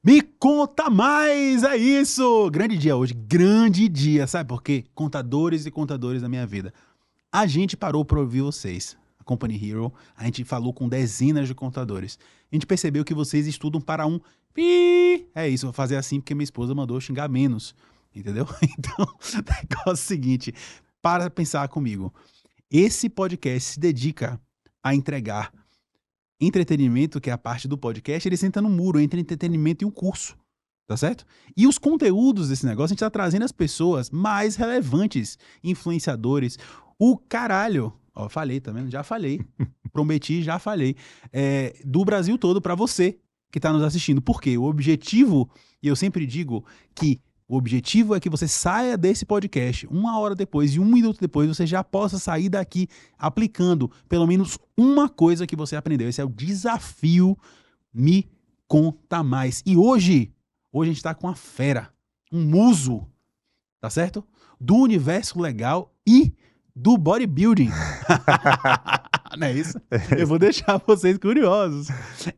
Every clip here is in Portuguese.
Me conta mais, é isso! Grande dia hoje, grande dia, sabe por quê? Contadores e contadores da minha vida. A gente parou para ouvir vocês, a Company Hero, a gente falou com dezenas de contadores. A gente percebeu que vocês estudam para um pi. É isso, vou fazer assim porque minha esposa mandou xingar menos, entendeu? Então, o negócio é o seguinte, para pensar comigo. Esse podcast se dedica a entregar entretenimento, que é a parte do podcast, ele senta no muro entre entretenimento e um curso, tá certo? E os conteúdos desse negócio, a gente tá trazendo as pessoas mais relevantes, influenciadores, o caralho, ó, falei, tá vendo? Já falei, prometi, já falei, do Brasil todo pra você que tá nos assistindo. Por quê? O objetivo, e eu sempre digo que o objetivo é que você saia desse podcast 1 hora depois e 1 minuto depois você já possa sair daqui aplicando pelo menos uma coisa que você aprendeu. Esse é o desafio Me Conta Mais. E hoje a gente tá com uma fera, um muso, tá certo? Do universo legal e do bodybuilding. Não é isso? Eu vou deixar vocês curiosos.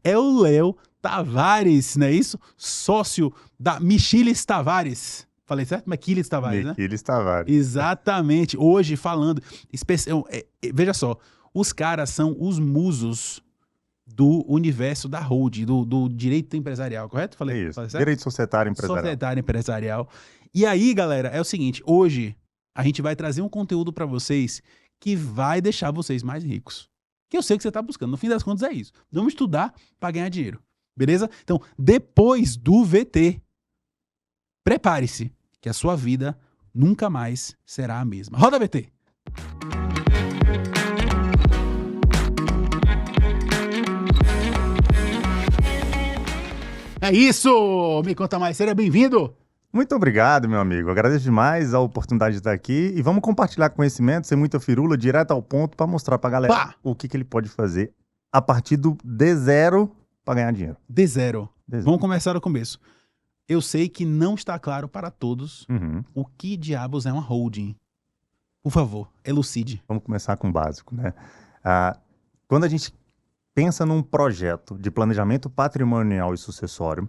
É o Léo Tavares, não é isso? Sócio da Michiles Tavares. Falei certo? Michiles Tavares, né? Michiles Tavares. Exatamente. Hoje falando... veja só, os caras são os musos do universo da hold, do direito empresarial, correto? Falei certo? Direito societário empresarial. Societário empresarial. E aí, galera, é o seguinte, hoje a gente vai trazer um conteúdo para vocês que vai deixar vocês mais ricos. Que eu sei que você está buscando. No fim das contas é isso. Vamos estudar para ganhar dinheiro. Beleza? Então, depois do VT, prepare-se que a sua vida nunca mais será a mesma. Roda VT! É isso! Me conta mais, seja bem-vindo! Muito obrigado, meu amigo. Agradeço demais a oportunidade de estar aqui e vamos compartilhar conhecimento, sem muita firula, direto ao ponto, para mostrar para a galera o que ele pode fazer a partir do D0 para ganhar dinheiro. D0. Vamos começar do começo. Eu sei que não está claro para todos o que diabos é uma holding. Por favor, elucide. Vamos começar com o básico, né? Quando a gente pensa num projeto de planejamento patrimonial e sucessório,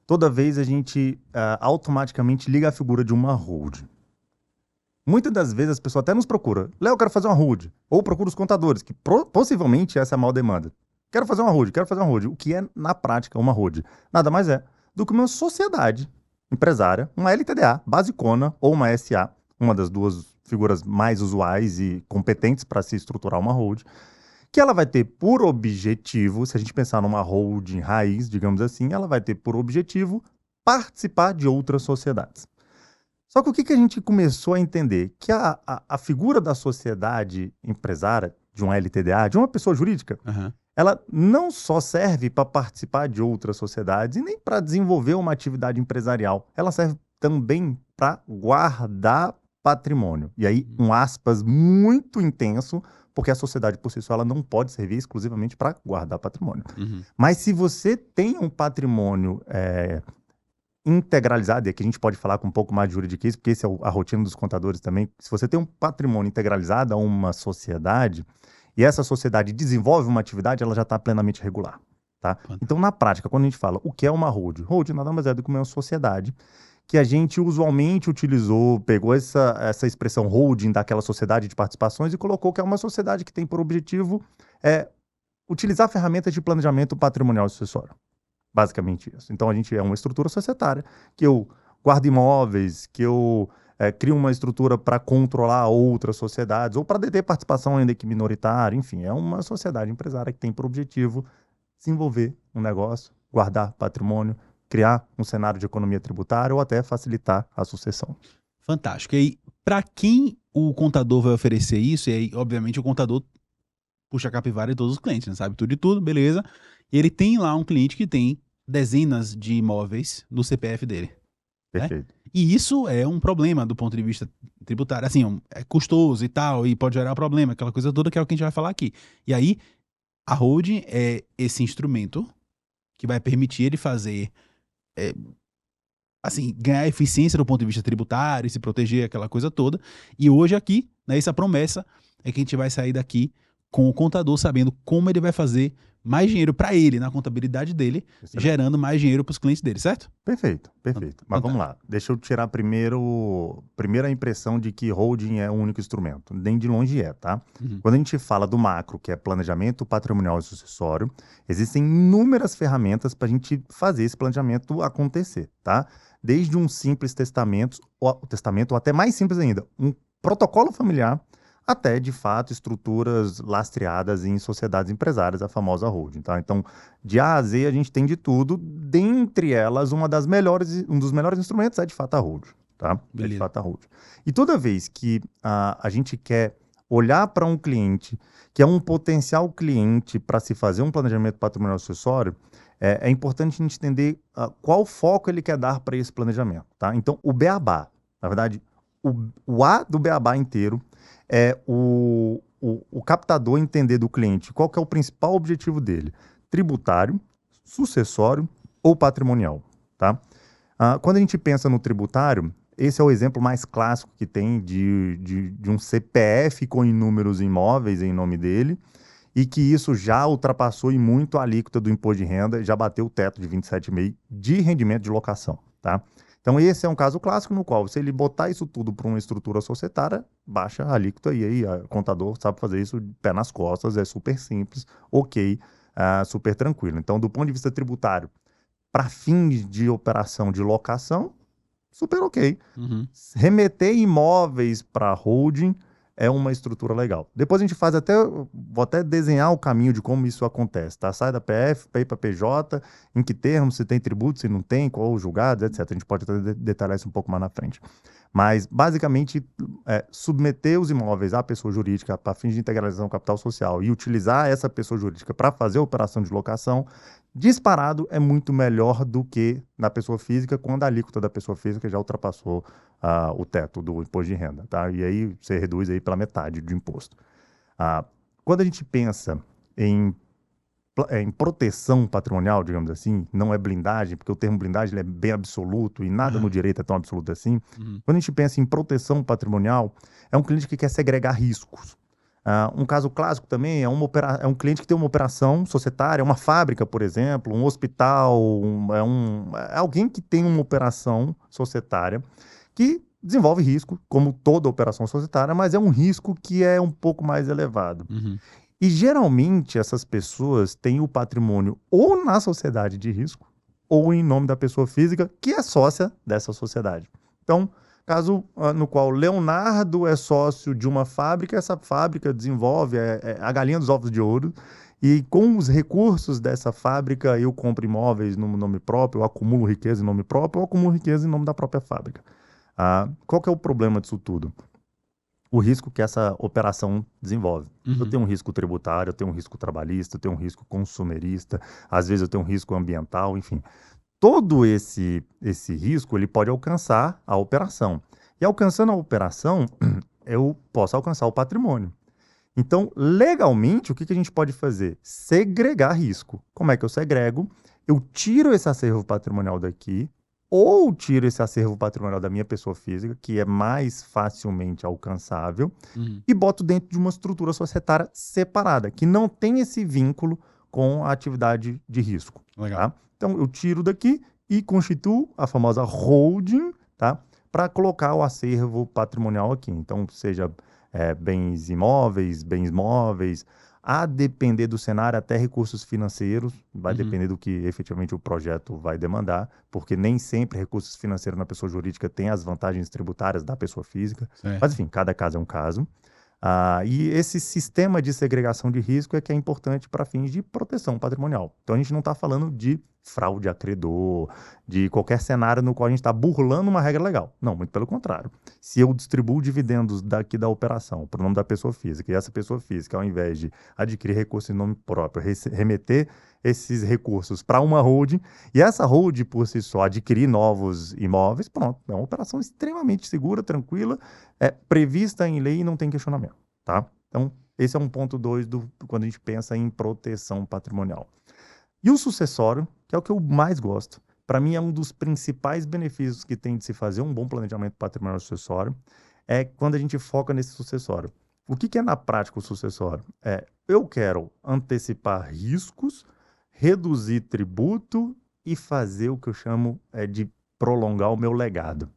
toda vez a gente automaticamente liga a figura de uma holding. Muitas das vezes as pessoas até nos procuram. Léo, eu quero fazer uma holding. Ou procura os contadores, que possivelmente essa é a maior demanda. Quero fazer uma holding. O que é, na prática, uma holding? Nada mais é do que uma sociedade empresária, uma LTDA, basicona, ou uma SA, uma das duas figuras mais usuais e competentes para se estruturar uma holding, que ela vai ter por objetivo, se a gente pensar numa holding raiz, digamos assim, ela vai ter por objetivo participar de outras sociedades. Só que o que a gente começou a entender? Que a figura da sociedade empresária, de uma LTDA, de uma pessoa jurídica, ela não só serve para participar de outras sociedades e nem para desenvolver uma atividade empresarial, ela serve também para guardar patrimônio. E aí, um aspas muito intenso, porque a sociedade por si só ela não pode servir exclusivamente para guardar patrimônio. Mas se você tem um patrimônio integralizado, e aqui a gente pode falar com um pouco mais de juridiquês, porque esse é a rotina dos contadores também, se você tem um patrimônio integralizado a uma sociedade, e essa sociedade desenvolve uma atividade, ela já está plenamente regular. Tá? Então, na prática, quando a gente fala o que é uma holding? Holding nada mais é do que uma sociedade que a gente usualmente utilizou, pegou essa expressão holding daquela sociedade de participações e colocou que é uma sociedade que tem por objetivo utilizar ferramentas de planejamento patrimonial e sucessório. Basicamente isso. Então, a gente é uma estrutura societária que eu guardo imóveis, que eu crio uma estrutura para controlar outras sociedades ou para deter participação ainda que minoritária. Enfim, é uma sociedade empresária que tem por objetivo desenvolver um negócio, guardar patrimônio, criar um cenário de economia tributária ou até facilitar a sucessão. Fantástico. E aí, para quem o contador vai oferecer isso, e aí, obviamente, o contador puxa a capivara de todos os clientes, né? Sabe tudo de tudo, beleza. E ele tem lá um cliente que tem dezenas de imóveis no CPF dele. Perfeito. Né? E isso é um problema do ponto de vista tributário. Assim, é custoso e tal, e pode gerar problema, aquela coisa toda que é o que a gente vai falar aqui. E aí, a holding é esse instrumento que vai permitir ele fazer... ganhar eficiência do ponto de vista tributário, se proteger, aquela coisa toda. E hoje aqui, né, essa promessa é que a gente vai sair daqui com o contador sabendo como ele vai fazer mais dinheiro para ele na contabilidade dele, Excelente. gerando mais dinheiro para os clientes dele, certo? Perfeito, perfeito. Mas vamos lá. Deixa eu tirar primeira impressão de que holding é o único instrumento. Nem de longe é, tá? Quando a gente fala do macro, que é planejamento patrimonial e sucessório, existem inúmeras ferramentas para a gente fazer esse planejamento acontecer, tá? Desde um simples testamento, ou até mais simples ainda, um protocolo familiar, até, de fato, estruturas lastreadas em sociedades empresárias, a famosa holding, tá? Então, de A a Z, a gente tem de tudo. Dentre elas, um dos melhores instrumentos é, de fato, a holding, tá? É, de fato, a holding. E toda vez que a gente quer olhar para um cliente que é um potencial cliente para se fazer um planejamento patrimonial sucessório, é importante a gente entender qual foco ele quer dar para esse planejamento, tá? Então, o beabá, na verdade, o A do beabá inteiro é o captador entender do cliente qual que é o principal objetivo dele, tributário, sucessório ou patrimonial, tá? Quando a gente pensa no tributário, esse é o exemplo mais clássico que tem de um CPF com inúmeros imóveis em nome dele, e que isso já ultrapassou e muito a alíquota do imposto de renda, já bateu o teto de 27,5% de rendimento de locação, tá? Então, esse é um caso clássico no qual, se ele botar isso tudo para uma estrutura societária, baixa a alíquota e aí o contador sabe fazer isso de pé nas costas, é super simples, ok, super tranquilo. Então, do ponto de vista tributário, para fins de operação de locação, super ok. Remeter imóveis para holding é uma estrutura legal. Depois a gente vou até desenhar o caminho de como isso acontece, tá? Sai da PF, para ir para PJ, em que termos, se tem tributo, se não tem, qual os julgados, etc. A gente pode até detalhar isso um pouco mais na frente. Mas, basicamente, submeter os imóveis à pessoa jurídica para fins de integralização capital social e utilizar essa pessoa jurídica para fazer a operação de locação, disparado é muito melhor do que na pessoa física, quando a alíquota da pessoa física já ultrapassou o teto do imposto de renda, tá? E aí você reduz aí pela metade do imposto. Quando a gente pensa em proteção patrimonial, digamos assim, não é blindagem, porque o termo blindagem ele é bem absoluto e nada no direito é tão absoluto assim. Quando a gente pensa em proteção patrimonial, é um cliente que quer segregar riscos. Um caso clássico também é um cliente que tem uma operação societária, uma fábrica, por exemplo, um hospital, é alguém que tem uma operação societária que desenvolve risco, como toda operação societária, mas é um risco que é um pouco mais elevado. E geralmente essas pessoas têm o patrimônio ou na sociedade de risco ou em nome da pessoa física que é sócia dessa sociedade. Então, caso no qual Leonardo é sócio de uma fábrica, essa fábrica desenvolve a galinha dos ovos de ouro, e com os recursos dessa fábrica eu compro imóveis no nome próprio, eu acumulo riqueza em nome próprio, eu acumulo riqueza em nome da própria fábrica. Qual que é o problema disso tudo? O risco que essa operação desenvolve. Eu tenho um risco tributário, eu tenho um risco trabalhista, eu tenho um risco consumerista, às vezes eu tenho um risco ambiental, enfim. Todo esse risco, ele pode alcançar a operação. E alcançando a operação, eu posso alcançar o patrimônio. Então, legalmente, o que a gente pode fazer? Segregar risco. Como é que eu segrego? Eu tiro esse acervo patrimonial daqui, ou tiro esse acervo patrimonial da minha pessoa física, que é mais facilmente alcançável, e boto dentro de uma estrutura societária separada, que não tem esse vínculo com a atividade de risco. Legal. Tá? Então, eu tiro daqui e constituo a famosa holding, tá? Para colocar o acervo patrimonial aqui. Então, seja bens imóveis, bens móveis, a depender do cenário, até recursos financeiros, vai depender do que efetivamente o projeto vai demandar, porque nem sempre recursos financeiros na pessoa jurídica tem as vantagens tributárias da pessoa física. Certo. Mas, enfim, cada caso é um caso. E esse sistema de segregação de risco é que é importante para fins de proteção patrimonial. Então, a gente não está falando de fraude a credor, de qualquer cenário no qual a gente está burlando uma regra legal. Não, muito pelo contrário. Se eu distribuo dividendos daqui da operação para o nome da pessoa física, e essa pessoa física, ao invés de adquirir recursos em nome próprio, remeter esses recursos para uma holding, e essa holding, por si só, adquirir novos imóveis, pronto, é uma operação extremamente segura, tranquila, prevista em lei e não tem questionamento, tá? Então, esse é um ponto 2 quando a gente pensa em proteção patrimonial. E o sucessório, que é o que eu mais gosto, para mim é um dos principais benefícios que tem de se fazer um bom planejamento patrimonial sucessório, é quando a gente foca nesse sucessório. O que é na prática o sucessório? eu quero antecipar riscos, reduzir tributo e fazer o que eu chamo de prolongar o meu legado.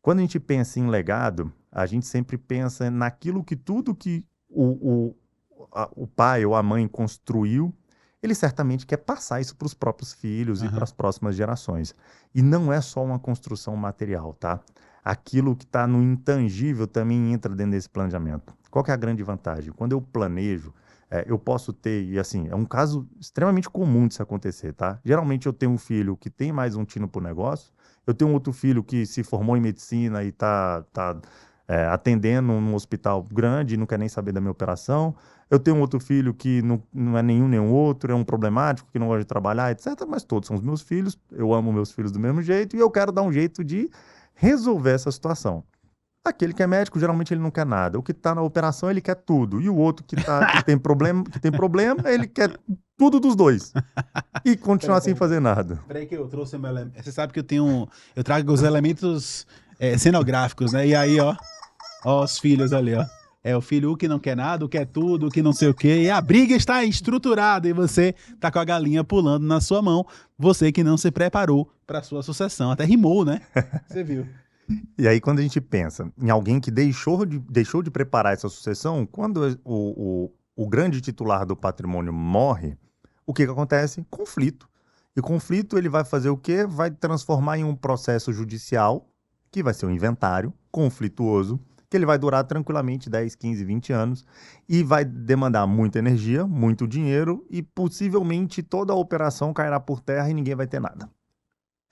Quando a gente pensa em legado, a gente sempre pensa naquilo que tudo que o pai ou a mãe construiu, ele certamente quer passar isso para os próprios filhos e para as próximas gerações. E não é só uma construção material, tá? Aquilo que está no intangível também entra dentro desse planejamento. Qual que é a grande vantagem? Quando eu planejo, eu posso ter, e assim, é um caso extremamente comum de isso acontecer, tá? Geralmente eu tenho um filho que tem mais um tino para o negócio, eu tenho um outro filho que se formou em medicina e está atendendo num hospital grande e não quer nem saber da minha operação. Eu tenho um outro filho que não é nenhum nem o outro, é um problemático, que não gosta de trabalhar, etc. Mas todos são os meus filhos, eu amo meus filhos do mesmo jeito e eu quero dar um jeito de resolver essa situação. Aquele que é médico, geralmente ele não quer nada. O que está na operação, ele quer tudo. E o outro que tem problema, ele quer tudo dos dois. E continuar sem fazer nada. Peraí que eu trouxe meu elemento. Você sabe que eu trago os elementos cenográficos, né? E aí, ó os filhos ali, ó. É o filho que não quer nada, o que quer tudo, o que não sei o quê. E a briga está estruturada e você tá com a galinha pulando na sua mão. Você que não se preparou para sua sucessão. Até rimou, né? Você viu. E aí, quando a gente pensa em alguém que deixou de preparar essa sucessão, quando o grande titular do patrimônio morre, o que acontece? Conflito. E conflito ele vai fazer o quê? Vai transformar em um processo judicial, que vai ser um inventário conflituoso, que ele vai durar tranquilamente 10, 15, 20 anos e vai demandar muita energia, muito dinheiro e possivelmente toda a operação cairá por terra e ninguém vai ter nada.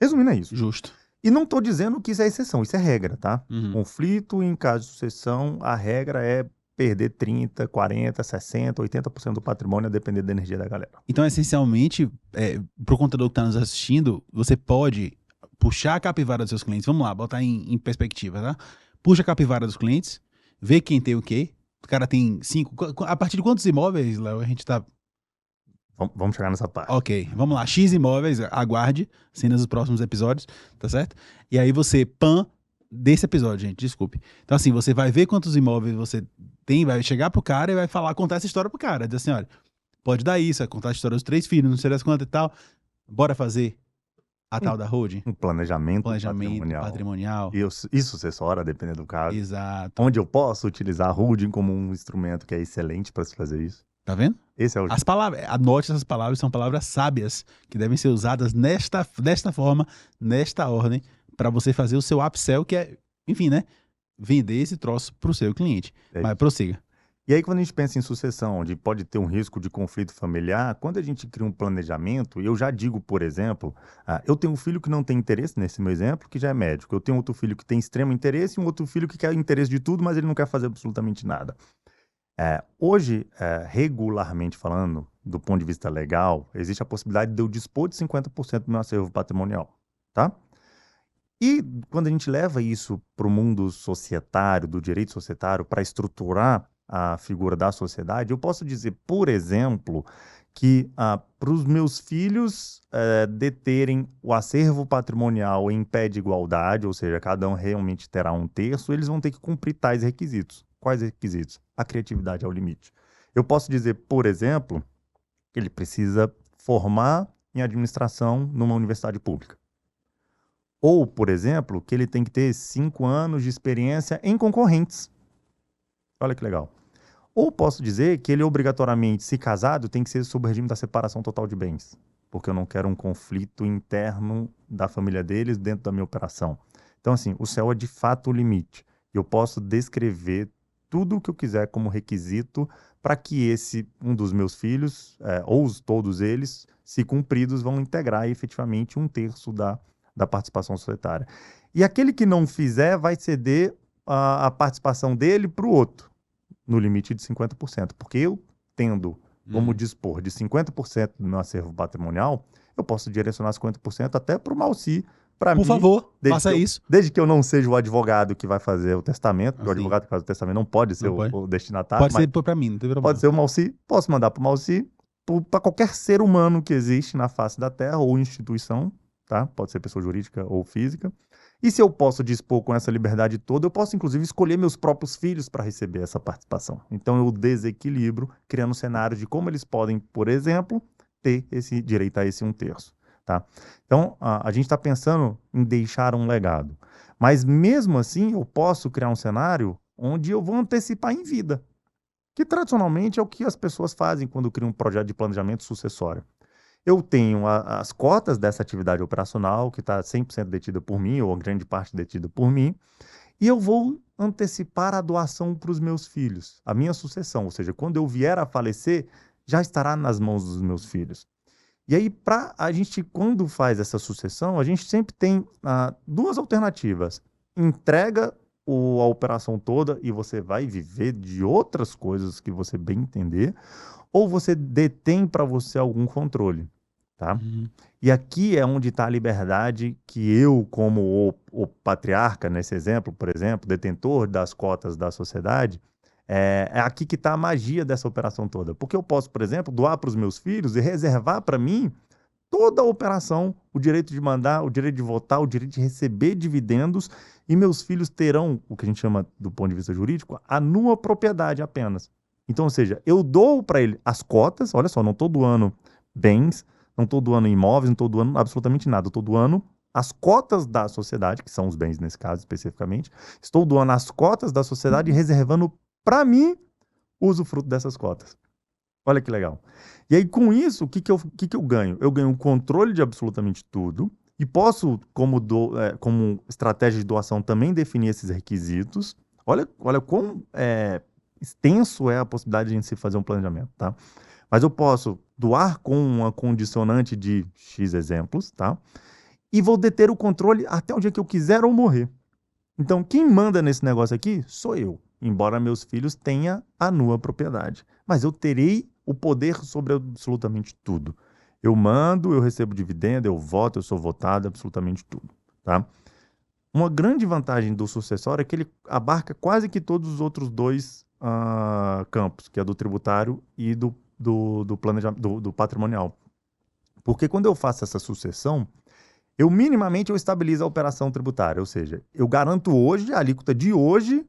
Resumindo, é isso. Justo. E não estou dizendo que isso é exceção, isso é regra, tá? Uhum. Conflito em caso de sucessão, a regra é perder 30, 40, 60, 80% do patrimônio a depender da energia da galera. Então, essencialmente, pro contador que está nos assistindo, você pode puxar a capivara dos seus clientes. Vamos lá, botar em perspectiva, tá? Puxa a capivara dos clientes, vê quem tem o quê. O cara tem 5. A partir de quantos imóveis, Léo, a gente tá. Vamos chegar nessa parte. Ok, vamos lá. X imóveis, aguarde cenas dos próximos episódios, tá certo? E aí você, desse episódio, gente, desculpe. Então, assim, você vai ver quantos imóveis você tem, vai chegar pro cara e vai contar essa história pro cara. Dizer assim, olha, pode dar isso, vai contar a história dos 3 filhos, não sei das quantas e tal. Bora fazer a tal da holding? Um planejamento patrimonial. E sucessória, dependendo do caso. Exato. Onde eu posso utilizar a holding como um instrumento que é excelente para se fazer isso. Tá vendo? Esse é o... As palavras, anote essas palavras, são palavras sábias que devem ser usadas desta forma, nesta ordem, para você fazer o seu upsell, que é, enfim, né? Vender esse troço pro seu cliente. Mas prossiga. E aí, quando a gente pensa em sucessão, onde pode ter um risco de conflito familiar, quando a gente cria um planejamento, eu já digo, por exemplo, eu tenho um filho que não tem interesse, nesse meu exemplo, que já é médico. Eu tenho outro filho que tem extremo interesse e um outro filho que quer interesse de tudo, mas ele não quer fazer absolutamente nada. Hoje, regularmente falando, do ponto de vista legal, existe a possibilidade de eu dispor de 50% do meu acervo patrimonial, tá? E quando a gente leva isso para o mundo societário, do direito societário, para estruturar a figura da sociedade, eu posso dizer, por exemplo, que para os meus filhos deterem o acervo patrimonial em pé de igualdade, ou seja, cada um realmente terá um terço, eles vão ter que cumprir tais requisitos. Quais requisitos? A criatividade ao limite. Eu posso dizer, por exemplo, que ele precisa formar em administração numa universidade pública. Ou, por exemplo, que ele tem que ter 5 anos de experiência em concorrentes. Olha que legal. Ou posso dizer que ele obrigatoriamente, se casado, tem que ser sob o regime da separação total de bens, porque eu não quero um conflito interno da família deles dentro da minha operação. Então, assim, o céu é de fato o limite. Eu posso descrever tudo o que eu quiser como requisito para que um dos meus filhos, ou todos eles, se cumpridos, vão integrar efetivamente um terço da participação societária. E aquele que não fizer vai ceder a participação dele para o outro, no limite de 50%. Porque eu, tendo como dispor de 50% do meu acervo patrimonial, eu posso direcionar 50% até para o Malci, para mim. Por favor, faça isso. Desde que eu não seja o advogado que vai fazer o testamento, porque o advogado que faz o testamento não pode ser o destinatário. Pode ser para mim, não tem problema. Pode ser o Malci, posso mandar para o Malci, para qualquer ser humano que existe na face da Terra ou instituição, tá? Pode ser pessoa jurídica ou física. E se eu posso dispor com essa liberdade toda, eu posso, inclusive, escolher meus próprios filhos para receber essa participação. Então, eu desequilibro, criando cenários de como eles podem, por exemplo, ter esse direito a esse 1/3, tá? Então, a gente está pensando em deixar um legado. Mas, mesmo assim, eu posso criar um cenário onde eu vou antecipar em vida, que tradicionalmente é o que as pessoas fazem quando criam um projeto de planejamento sucessório. Eu tenho as cotas dessa atividade operacional, que está 100% detida por mim, ou a grande parte detida por mim, e eu vou antecipar a doação para os meus filhos, a minha sucessão, ou seja, quando eu vier a falecer, já estará nas mãos dos meus filhos. E aí, a gente, quando faz essa sucessão, a gente sempre tem duas alternativas. Entrega a operação toda e você vai viver de outras coisas que você bem entender, ou você detém para você algum controle, tá? Uhum. E aqui é onde está a liberdade que eu, como o patriarca, nesse exemplo, por exemplo, detentor das cotas da sociedade, é aqui que está a magia dessa operação toda. Porque eu posso, por exemplo, doar para os meus filhos e reservar para mim toda a operação, o direito de mandar, o direito de votar, o direito de receber dividendos, e meus filhos terão, o que a gente chama, do ponto de vista jurídico, a nua propriedade apenas. Então, ou seja, eu dou para ele as cotas, olha só, não estou doando bens, não estou doando imóveis, não estou doando absolutamente nada, estou doando as cotas da sociedade, que são os bens nesse caso especificamente, estou doando as cotas da sociedade e reservando para mim o usufruto dessas cotas. Olha que legal. E aí, com isso, o que que eu ganho? Eu ganho o controle de absolutamente tudo e posso, como estratégia de doação, também definir esses requisitos. Olha quão extenso é a possibilidade de a gente se fazer um planejamento, tá? Mas eu posso doar com uma condicionante de X exemplos, tá? E vou deter o controle até o dia que eu quiser ou morrer. Então, quem manda nesse negócio aqui sou eu, embora meus filhos tenham a nua propriedade. Mas eu terei o poder sobre absolutamente tudo. Eu mando, eu recebo dividendo, eu voto, eu sou votado, absolutamente tudo, tá? Uma grande vantagem do sucessório é que ele abarca quase que todos os outros dois campos, que é do tributário e do planejamento, do patrimonial. Porque quando eu faço essa sucessão, minimamente eu estabilizo a operação tributária, ou seja, eu garanto hoje, a alíquota de hoje,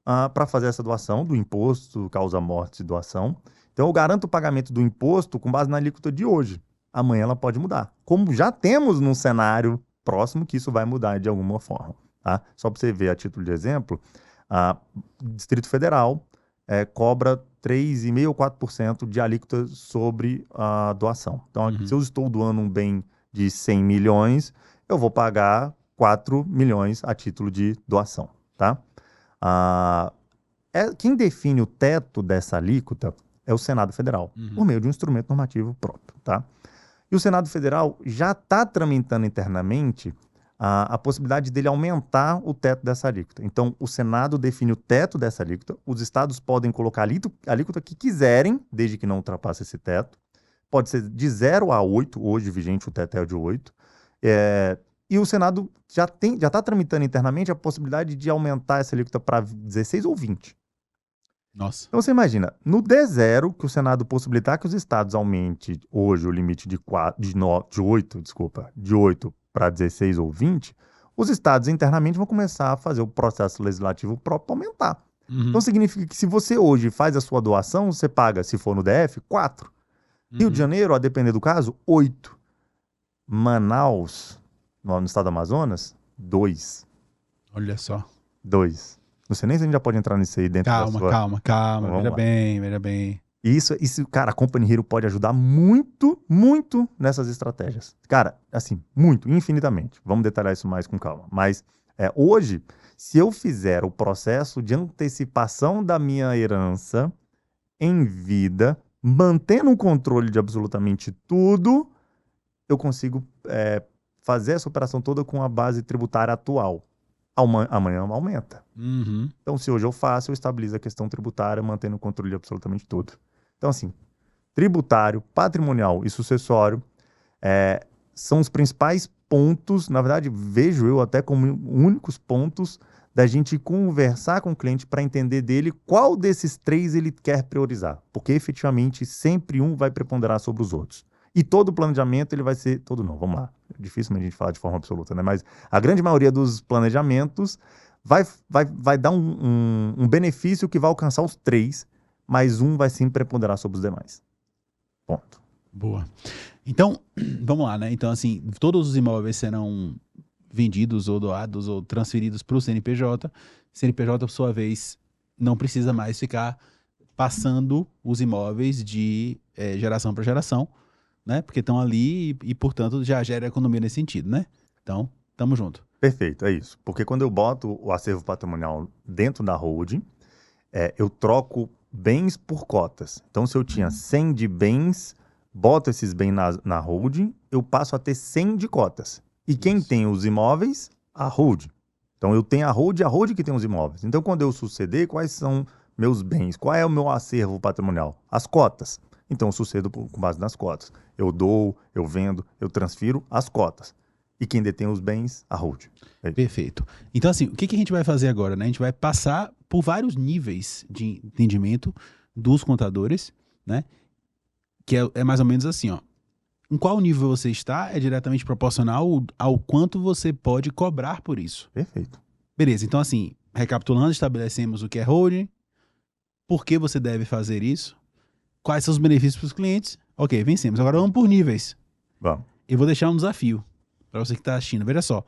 para fazer essa doação do imposto, causa-morte e doação. Então eu garanto o pagamento do imposto com base na alíquota de hoje. Amanhã ela pode mudar. Como já temos num cenário próximo que isso vai mudar de alguma forma, tá? Só para você ver, a título de exemplo, o Distrito Federal cobra 3,5% ou 4% de alíquota sobre a doação. Então, se eu estou doando um bem de 100 milhões, eu vou pagar 4 milhões a título de doação, tá? Quem define o teto dessa alíquota é o Senado Federal, por meio de um instrumento normativo próprio, tá? E o Senado Federal já está tramitando internamente a possibilidade dele aumentar o teto dessa alíquota. Então, o Senado define o teto dessa alíquota, os estados podem colocar a alíquota que quiserem, desde que não ultrapasse esse teto. Pode ser de 0 a 8, hoje vigente o teto é de 8. E o Senado já está tramitando internamente a possibilidade de aumentar essa alíquota para 16 ou 20. Nossa. Então você imagina, no D0, que o Senado possibilitar que os estados aumente hoje o limite de 8 para 16 ou 20, os estados internamente vão começar a fazer o processo legislativo próprio para aumentar. Então significa que se você hoje faz a sua doação, você paga, se for no DF, 4. Rio de Janeiro, a depender do caso, 8. Manaus, no estado do Amazonas, 2. Olha só. 2. Não sei nem se a gente já pode entrar nisso aí dentro da sua... Calma. Veja bem. Isso, cara, a Company Hero pode ajudar muito, muito nessas estratégias. Cara, assim, muito, infinitamente. Vamos detalhar isso mais com calma. Mas hoje, se eu fizer o processo de antecipação da minha herança em vida, mantendo o controle de absolutamente tudo, eu consigo fazer essa operação toda com a base tributária atual. Amanhã aumenta. Então, se hoje eu faço, eu estabilizo a questão tributária, mantendo o controle de absolutamente tudo. Então, assim, tributário, patrimonial e sucessório são os principais pontos, na verdade, vejo eu até como únicos pontos da gente conversar com o cliente para entender dele qual desses 3 ele quer priorizar. Porque, efetivamente, sempre um vai preponderar sobre os outros. E todo o planejamento, ele vai ser... Todo não, vamos lá. Dificilmente a gente fala de forma absoluta, né? Mas a grande maioria dos planejamentos vai dar um benefício que vai alcançar os 3, mas um vai sim preponderar sobre os demais. Ponto. Boa. Então, vamos lá, né? Então, assim, todos os imóveis serão vendidos ou doados ou transferidos para o CNPJ. CNPJ, por sua vez, não precisa mais ficar passando os imóveis de geração para geração, né? Porque estão ali e, portanto, já gera economia nesse sentido, né? Então, tamo junto. Perfeito, é isso. Porque quando eu boto o acervo patrimonial dentro da holding, eu troco bens por cotas. Então, se eu tinha 100 de bens, boto esses bens na holding, eu passo a ter 100 de cotas. E quem tem os imóveis? A holding. Então, eu tenho a holding que tem os imóveis. Então, quando eu suceder, quais são meus bens? Qual é o meu acervo patrimonial? As cotas. Então, eu sucedo com base nas cotas. Eu dou, eu vendo, eu transfiro as cotas. E quem detém os bens? A holding. Perfeito. Então, assim, o que a gente vai fazer agora, né? A gente vai passar por vários níveis de entendimento dos contadores, né? Que é mais ou menos assim, ó. Em qual nível você está é diretamente proporcional ao quanto você pode cobrar por isso. Perfeito. Beleza, então assim, recapitulando, estabelecemos o que é holding, por que você deve fazer isso, quais são os benefícios para os clientes. Ok, vencemos. Agora vamos por níveis. Vamos. Eu vou deixar um desafio para você que está assistindo. Veja só.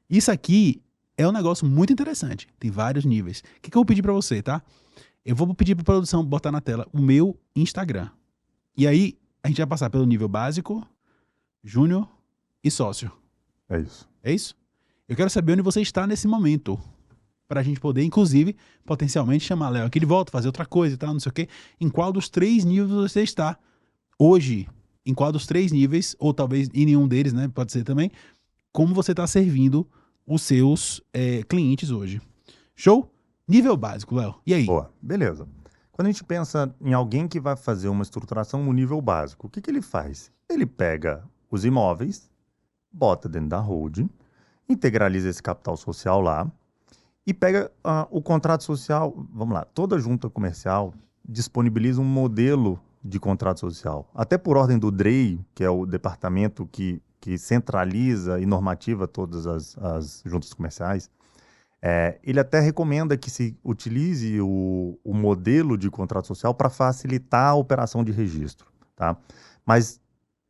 Isso aqui é um negócio muito interessante. Tem vários níveis. O que eu vou pedir para você, tá? Eu vou pedir para a produção botar na tela o meu Instagram. E aí, a gente vai passar pelo nível básico, júnior e sócio. É isso. É isso? Eu quero saber onde você está nesse momento. Para a gente poder, inclusive, potencialmente chamar Léo aqui de volta, fazer outra coisa e tal, não sei o quê. Em qual dos 3 níveis você está? Hoje, em qual dos 3 níveis, ou talvez em nenhum deles, né? Pode ser também. Como você está servindo os seus clientes hoje. Show? Nível básico, Léo. E aí? Boa, beleza. Quando a gente pensa em alguém que vai fazer uma estruturação no nível básico, o que ele faz? Ele pega os imóveis, bota dentro da holding, integraliza esse capital social lá e pega o contrato social. Vamos lá, toda junta comercial disponibiliza um modelo de contrato social. Até por ordem do DREI, que é o departamento que centraliza e normativa todas as juntas comerciais, ele até recomenda que se utilize o modelo de contrato social para facilitar a operação de registro, tá? Mas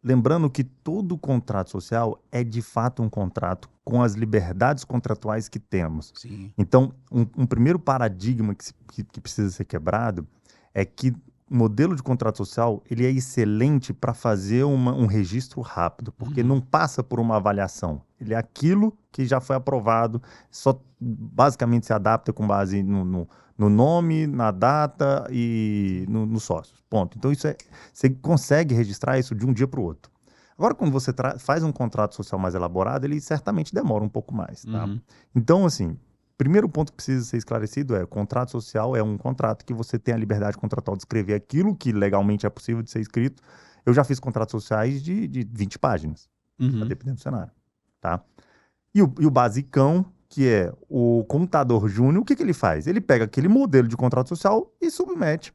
lembrando que todo contrato social é de fato um contrato com as liberdades contratuais que temos. Sim. Então, um primeiro paradigma que precisa ser quebrado é que o modelo de contrato social ele é excelente para fazer um registro rápido, porque não passa por uma avaliação. Ele é aquilo que já foi aprovado, só basicamente se adapta com base no nome, na data e nos sócios. Ponto. Então, você consegue registrar isso de um dia para o outro. Agora, quando você faz um contrato social mais elaborado, ele certamente demora um pouco mais. Tá? Então, assim, primeiro ponto que precisa ser esclarecido é: o contrato social é um contrato que você tem a liberdade contratual de escrever aquilo que legalmente é possível de ser escrito. Eu já fiz contratos sociais de 20 páginas, dependendo do cenário. Tá? E o basicão, que é o contador júnior, o que ele faz? Ele pega aquele modelo de contrato social e submete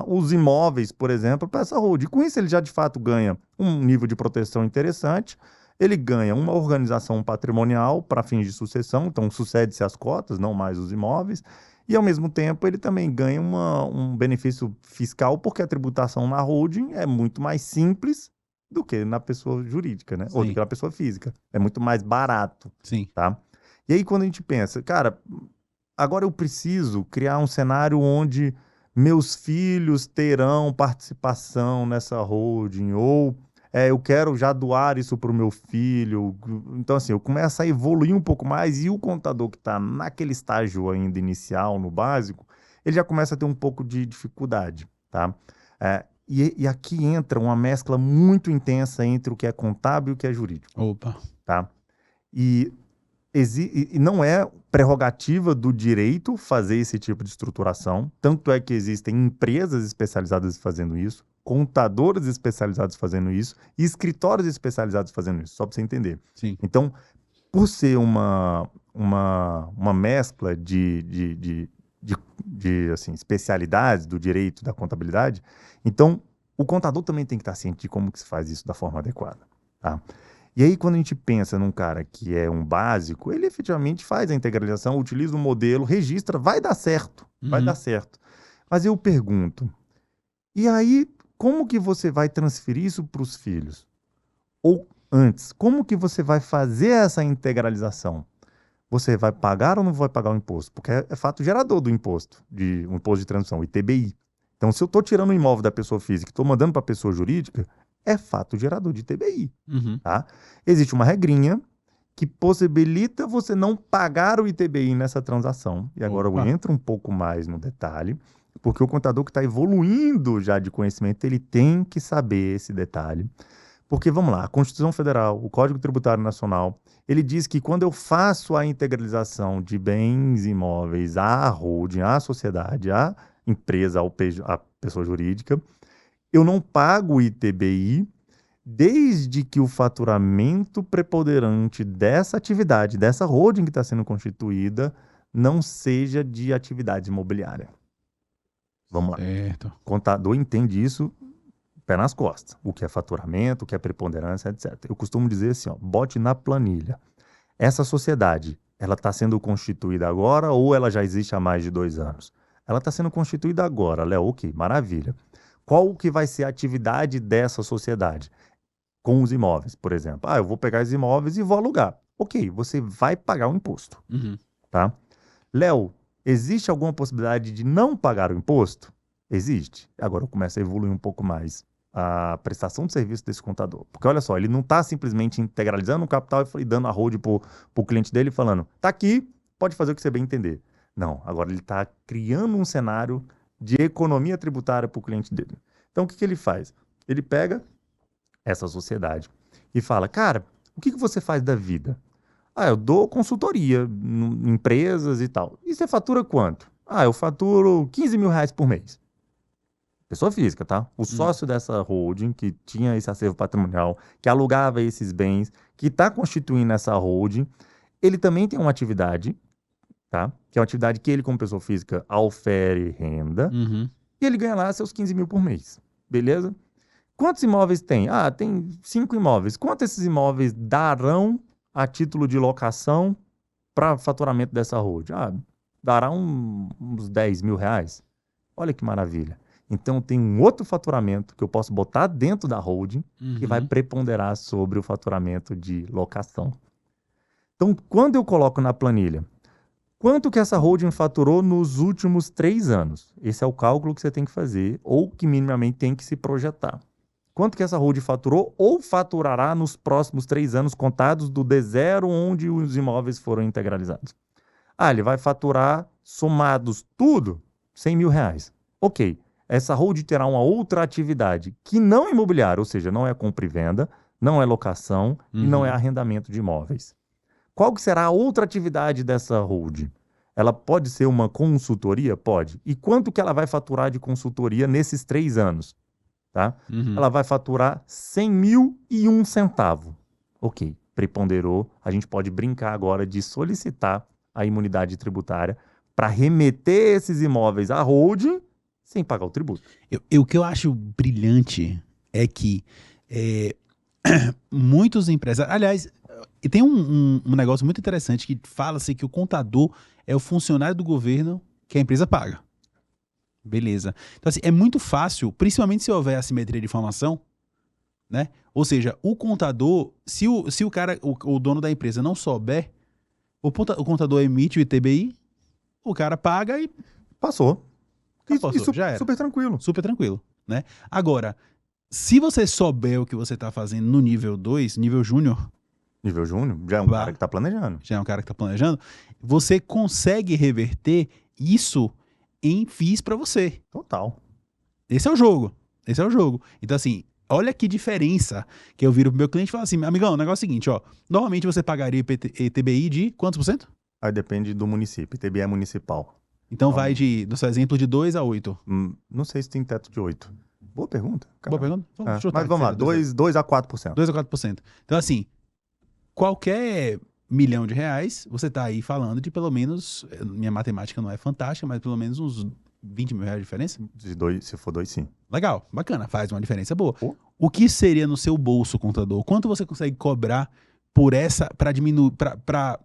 os imóveis, por exemplo, para essa holding. Com isso, ele já de fato ganha um nível de proteção interessante. Ele ganha uma organização patrimonial para fins de sucessão, então sucede-se as cotas, não mais os imóveis, e ao mesmo tempo ele também ganha um benefício fiscal, porque a tributação na holding é muito mais simples do que na pessoa jurídica, né? Sim. Ou do que na pessoa física. É muito mais barato. Sim. Tá? E aí quando a gente pensa, cara, agora eu preciso criar um cenário onde meus filhos terão participação nessa holding, ou eu quero já doar isso para o meu filho. Então, assim, eu começo a evoluir um pouco mais e o contador que está naquele estágio ainda inicial, no básico, ele já começa a ter um pouco de dificuldade, tá? E aqui entra uma mescla muito intensa entre o que é contábil e o que é jurídico. Opa. Tá? E não é prerrogativa do direito fazer esse tipo de estruturação, tanto é que existem empresas especializadas fazendo isso, contadores especializados fazendo isso e escritórios especializados fazendo isso, só para você entender. Sim. Então, por ser uma mescla de assim, especialidades do direito, da contabilidade, então O contador também tem que estar ciente de como que se faz isso da forma adequada, tá? E aí, quando a gente pensa num cara que é um básico, ele efetivamente faz a integralização, utiliza o modelo, registra, vai dar certo, vai dar certo. Mas eu pergunto, e aí, como que você vai transferir isso para os filhos? Ou antes, como que você vai fazer essa integralização? Você vai pagar ou não vai pagar o imposto? Porque é fato gerador do imposto, um imposto de transação, o ITBI. Então, se eu estou tirando o imóvel da pessoa física e estou mandando para a pessoa jurídica, é fato gerador de ITBI. Tá? Existe uma regrinha que possibilita você não pagar o ITBI nessa transação. E agora eu entro um pouco mais no detalhe, porque o contador que está evoluindo já de conhecimento, ele tem que saber esse detalhe. Porque, vamos lá, a Constituição Federal, o Código Tributário Nacional, ele diz que quando eu faço a integralização de bens imóveis à holding, à sociedade, à empresa, à pessoa jurídica, eu não pago o ITBI desde que o faturamento preponderante dessa atividade, dessa holding que está sendo constituída, não seja de atividade imobiliária. Vamos lá. Certo. O contador entende isso pé nas costas. O que é faturamento, o que é preponderância, etc. Eu costumo dizer assim, ó, bote na planilha. Essa sociedade, ela está sendo constituída agora ou ela já existe há mais de 2 anos? Ela está sendo constituída agora, Léo, ok, maravilha. Qual que vai ser a atividade dessa sociedade? Com os imóveis, por exemplo. Eu vou pegar os imóveis e vou alugar. Ok, você vai pagar o imposto. Tá? Léo, existe alguma possibilidade de não pagar o imposto? Existe. Agora eu começo a evoluir um pouco mais a prestação de serviço desse contador. Porque olha só, ele não está simplesmente integralizando o capital e dando a hold para o cliente dele falando, tá aqui, pode fazer o que você bem entender. Não, agora ele está criando um cenário de economia tributária para o cliente dele. Então o que ele faz? Ele pega essa sociedade e fala, cara, o que você faz da vida? Eu dou consultoria em empresas e tal. E você fatura quanto? Eu faturo 15 mil reais por mês. Pessoa física, tá? O sócio dessa holding, que tinha esse acervo patrimonial, que alugava esses bens, que está constituindo essa holding, ele também tem uma atividade, tá? Que é uma atividade que ele, como pessoa física, aufere renda, e ele ganha lá seus 15 mil por mês. Beleza? Quantos imóveis tem? Tem 5 imóveis. Quantos esses imóveis darão a título de locação para faturamento dessa holding? Dará uns 10 mil reais. Olha que maravilha. Então, tem um outro faturamento que eu posso botar dentro da holding que vai preponderar sobre o faturamento de locação. Então, quando eu coloco na planilha, quanto que essa holding faturou nos últimos 3 anos? Esse é o cálculo que você tem que fazer ou que minimamente tem que se projetar. Quanto que essa holding faturou ou faturará nos próximos 3 anos contados do D0 onde os imóveis foram integralizados? Ele vai faturar, somados tudo, 100 mil reais. Ok, essa holding terá uma outra atividade que não é imobiliária, ou seja, não é compra e venda, não é locação e não é arrendamento de imóveis. Qual que será a outra atividade dessa holding? Ela pode ser uma consultoria? Pode. E quanto que ela vai faturar de consultoria nesses 3 anos? Tá? Ela vai faturar 100 mil e 1 centavo. Ok, preponderou. A gente pode brincar agora de solicitar a imunidade tributária para remeter esses imóveis à holding sem pagar o tributo. O que eu acho brilhante é que muitos empresários... Aliás, tem um negócio muito interessante que fala-se que o contador é o funcionário do governo que a empresa paga. Beleza. Então, assim, é muito fácil, principalmente se houver assimetria de informação, né? Ou seja, o contador, se o cara, o dono da empresa não souber, o contador emite o ITBI, o cara paga e... Passou. Já era. Super tranquilo. Super tranquilo, né? Agora, se você souber o que você está fazendo no nível 2, nível júnior... Nível júnior, já é um cara que está planejando. Já é um cara que está planejando. Você consegue reverter isso em FIIs para você. Total. Esse é o jogo. Esse é o jogo. Então, assim, olha que diferença que eu viro pro meu cliente e falo assim, amigão, o negócio é o seguinte, ó. Normalmente você pagaria ITBI de quantos por cento? Aí depende do município. ITBI é municipal. Então vai do seu exemplo de 2 a 8. Não sei se tem teto de 8. Boa pergunta. Boa pergunta? Mas vamos lá, 2 a 4%. 2 a 4%. Então, assim, qualquer R$1 milhão, você tá aí falando de pelo menos, minha matemática não é fantástica, mas pelo menos uns 20 mil reais de diferença? Se for 2, sim. Legal, bacana, faz uma diferença boa. Pô. O que seria no seu bolso, contador? Quanto você consegue cobrar por essa, para diminuir, para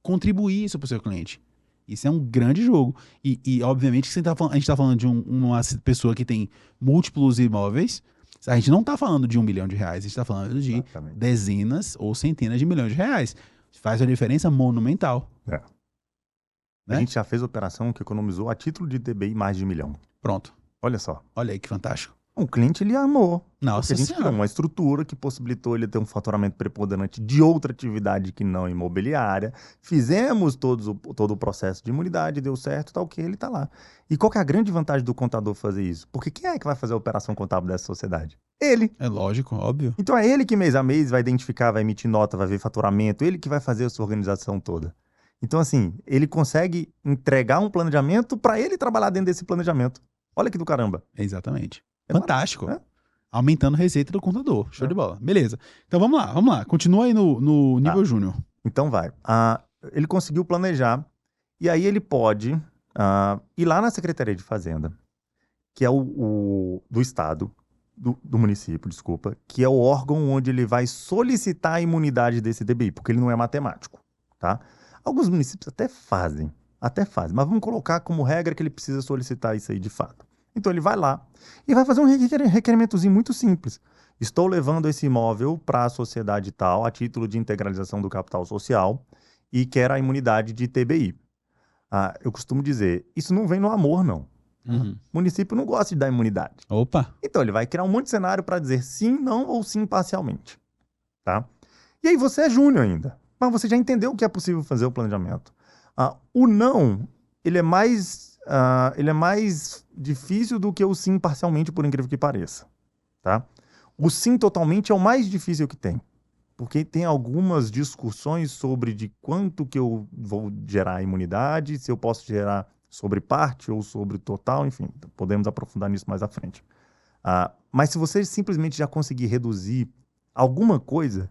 contribuir isso para o seu cliente? Isso é um grande jogo. E obviamente, que a gente está falando de uma pessoa que tem múltiplos imóveis. A gente não está falando de R$1 milhão, a gente está falando de Exatamente. dezenas ou centenas de milhões de reais. Faz uma diferença monumental. É. Né? A gente já fez operação que economizou a título de TBI mais de R$1 milhão. Pronto. Olha só. Olha aí que fantástico. O cliente, ele amou. Nossa Porque a gente Senhora. criou uma estrutura que possibilitou ele ter um faturamento preponderante de outra atividade que não imobiliária. Fizemos todo o processo de imunidade, deu certo, tá ok, ele tá lá. E qual que é a grande vantagem do contador fazer isso? Porque quem é que vai fazer a operação contábil dessa sociedade? Ele. É lógico, óbvio. Então é ele que mês a mês vai identificar, vai emitir nota, vai ver faturamento, ele que vai fazer a sua organização toda. Então assim, ele consegue entregar um planejamento para ele trabalhar dentro desse planejamento. Olha que do caramba. Exatamente. É Fantástico. É? Aumentando a receita do contador. Show É. de bola. Beleza. Então vamos lá. Continua aí no nível júnior. Então vai. Ele conseguiu planejar e aí ele pode ir lá na Secretaria de Fazenda, que é do Estado, do município, desculpa, que é o órgão onde ele vai solicitar a imunidade desse DBI, porque ele não é matemático, tá? Alguns municípios até fazem, mas vamos colocar como regra que ele precisa solicitar isso aí de fato. Então ele vai lá e vai fazer um requerimentozinho muito simples. Estou levando esse imóvel para a sociedade tal, a título de integralização do capital social, e quero a imunidade de TBI. Eu costumo dizer, isso não vem no amor, não. Uhum. O município não gosta de dar imunidade. Opa. Então ele vai criar um monte de cenário para dizer sim, não ou sim parcialmente. Tá? E aí você é júnior ainda, mas você já entendeu que é possível fazer o planejamento. O não, ele é mais difícil do que o sim parcialmente, por incrível que pareça. Tá? O sim totalmente é o mais difícil que tem, porque tem algumas discussões sobre de quanto que eu vou gerar imunidade, se eu posso gerar sobre parte ou sobre total, enfim, podemos aprofundar nisso mais à frente. Mas se você simplesmente já conseguir reduzir alguma coisa,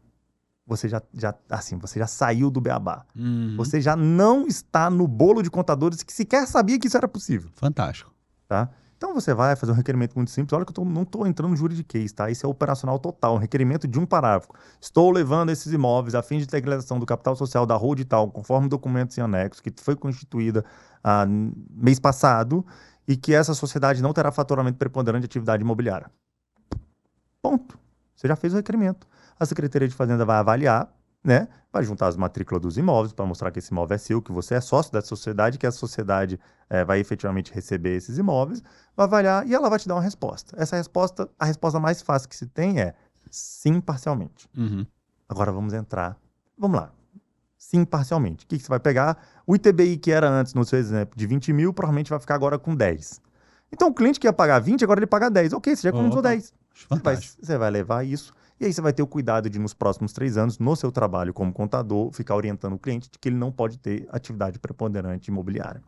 você já saiu do beabá. Uhum. Você já não está no bolo de contadores que sequer sabia que isso era possível. Fantástico. Tá? Então você vai fazer um requerimento muito simples. Olha que eu não estou entrando no juridiquês, tá? Isso é operacional total, um requerimento de um parágrafo. Estou levando esses imóveis a fim de integralização do capital social da Hold tal, conforme documentos em anexo, que foi constituída mês passado, e que essa sociedade não terá faturamento preponderante de atividade imobiliária. Ponto. Você já fez o requerimento. A Secretaria de Fazenda vai avaliar, né? Vai juntar as matrículas dos imóveis para mostrar que esse imóvel é seu, que você é sócio dessa sociedade, que a sociedade vai efetivamente receber esses imóveis, vai avaliar e ela vai te dar uma resposta. Essa resposta, a resposta mais fácil que se tem é sim parcialmente. Uhum. Agora vamos lá. Sim parcialmente. O que você vai pegar? O ITBI que era antes, no seu exemplo, de 20 mil, provavelmente vai ficar agora com 10. Então o cliente que ia pagar 20, agora ele paga 10. Ok, você já economizou 10. Fantástico. Você vai levar isso. E aí você vai ter o cuidado de, nos próximos 3 anos, no seu trabalho como contador, ficar orientando o cliente de que ele não pode ter atividade preponderante imobiliária.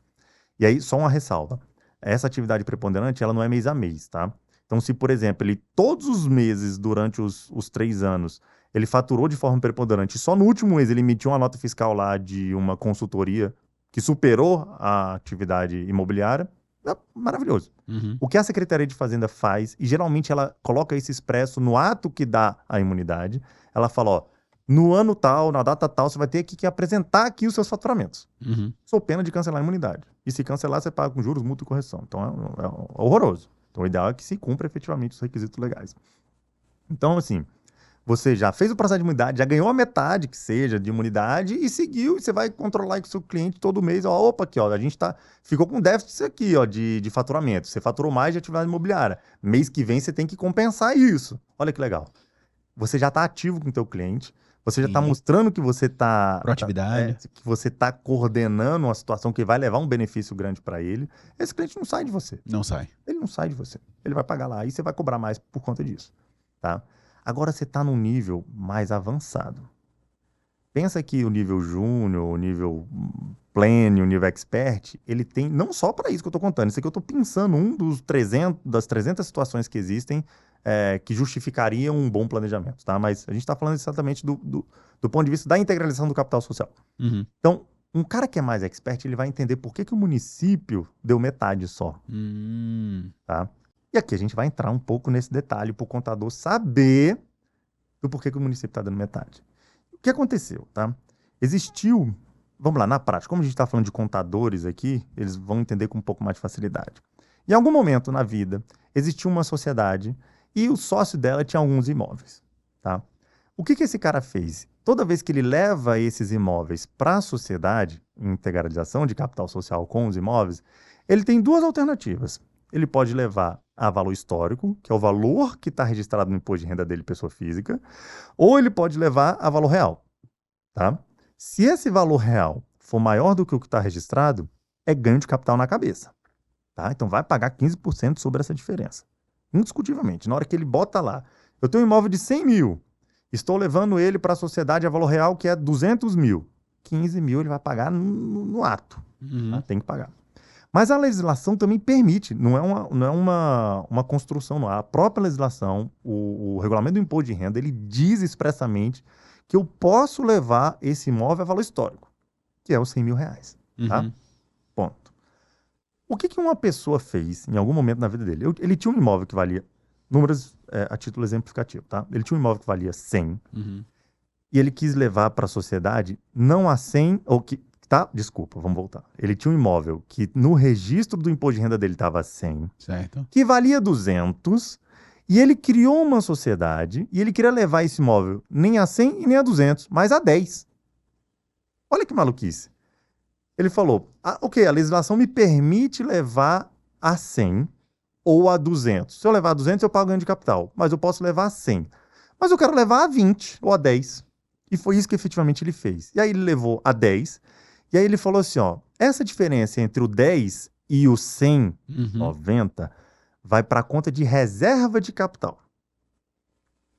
E aí, só uma ressalva. Essa atividade preponderante, ela não é mês a mês, tá? Então, se, por exemplo, ele todos os meses, durante os 3 anos, ele faturou de forma preponderante, e só no último mês ele emitiu uma nota fiscal lá de uma consultoria que superou a atividade imobiliária, é maravilhoso. Uhum. O que a Secretaria de Fazenda faz, e geralmente ela coloca isso expresso no ato que dá a imunidade, ela fala, ó, no ano tal, na data tal, você vai ter que apresentar aqui os seus faturamentos. Uhum. Sou pena de cancelar a imunidade. E se cancelar, você paga com juros, multa e correção. Então é horroroso. Então o ideal é que se cumpra efetivamente os requisitos legais. Então, assim, você já fez o processo de imunidade, já ganhou a metade que seja de imunidade e seguiu, e você vai controlar aí com o seu cliente todo mês, ó, opa, aqui, ó, a gente ficou com déficit aqui, ó, de faturamento, você faturou mais de atividade imobiliária, mês que vem você tem que compensar isso. Olha que legal. Você já está ativo com o teu cliente, você já está mostrando que você está... Proatividade. que você está coordenando uma situação que vai levar um benefício grande para ele. Esse cliente não sai de você. Não sai. Ele não sai de você. Ele vai pagar lá e você vai cobrar mais por conta disso, tá? Agora você está num nível mais avançado. Pensa que o nível júnior, o nível pleno, o nível expert, ele tem, não só para isso que eu estou contando, isso aqui eu estou pensando, das 300 situações que existem que justificariam um bom planejamento, tá? Mas a gente está falando exatamente do ponto de vista da integralização do capital social. Uhum. Então, Um cara que é mais expert, ele vai entender por que o município deu metade só, tá? E aqui a gente vai entrar um pouco nesse detalhe para o contador saber do porquê que o município está dando metade. O que aconteceu, tá? Existiu, vamos lá, na prática, como a gente está falando de contadores aqui, eles vão entender com um pouco mais de facilidade. Em algum momento na vida, existiu uma sociedade e o sócio dela tinha alguns imóveis, tá? O que esse cara fez? Toda vez que ele leva esses imóveis para a sociedade, em integralização de capital social com os imóveis, ele tem duas alternativas. Ele pode levar a valor histórico, que é o valor que está registrado no imposto de renda dele, pessoa física, ou ele pode levar a valor real, tá? Se esse valor real for maior do que o que está registrado, é ganho de capital na cabeça, tá? Então vai pagar 15% sobre essa diferença. Indiscutivelmente, na hora que ele bota lá, eu tenho um imóvel de 100 mil, estou levando ele para a sociedade a valor real que é 200 mil. 15 mil ele vai pagar no ato, tá? Tem que pagar. Mas a legislação também permite, não é uma construção, não. A própria legislação, o regulamento do imposto de renda, ele diz expressamente que eu posso levar esse imóvel a valor histórico, que é os 100 mil reais. Tá? Ponto. O que uma pessoa fez em algum momento na vida dele? Ele tinha um imóvel que valia, números a título exemplificativo, tá? Ele tinha um imóvel que valia 100 e ele quis levar para a sociedade não a 100, ou que, tá? Desculpa, vamos voltar. Ele tinha um imóvel que no registro do imposto de renda dele estava 100, certo, que valia 200, e ele criou uma sociedade e ele queria levar esse imóvel nem a 100 e nem a 200, mas a 10. Olha que maluquice. Ele falou, ok, a legislação me permite levar a 100 ou a 200. Se eu levar a 200, eu pago ganho de capital, mas eu posso levar a 100. Mas eu quero levar a 20 ou a 10. E foi isso que efetivamente ele fez. E aí ele levou a 10, e aí ele falou assim, ó, essa diferença entre o 10 e o 100, 90, vai para a conta de reserva de capital.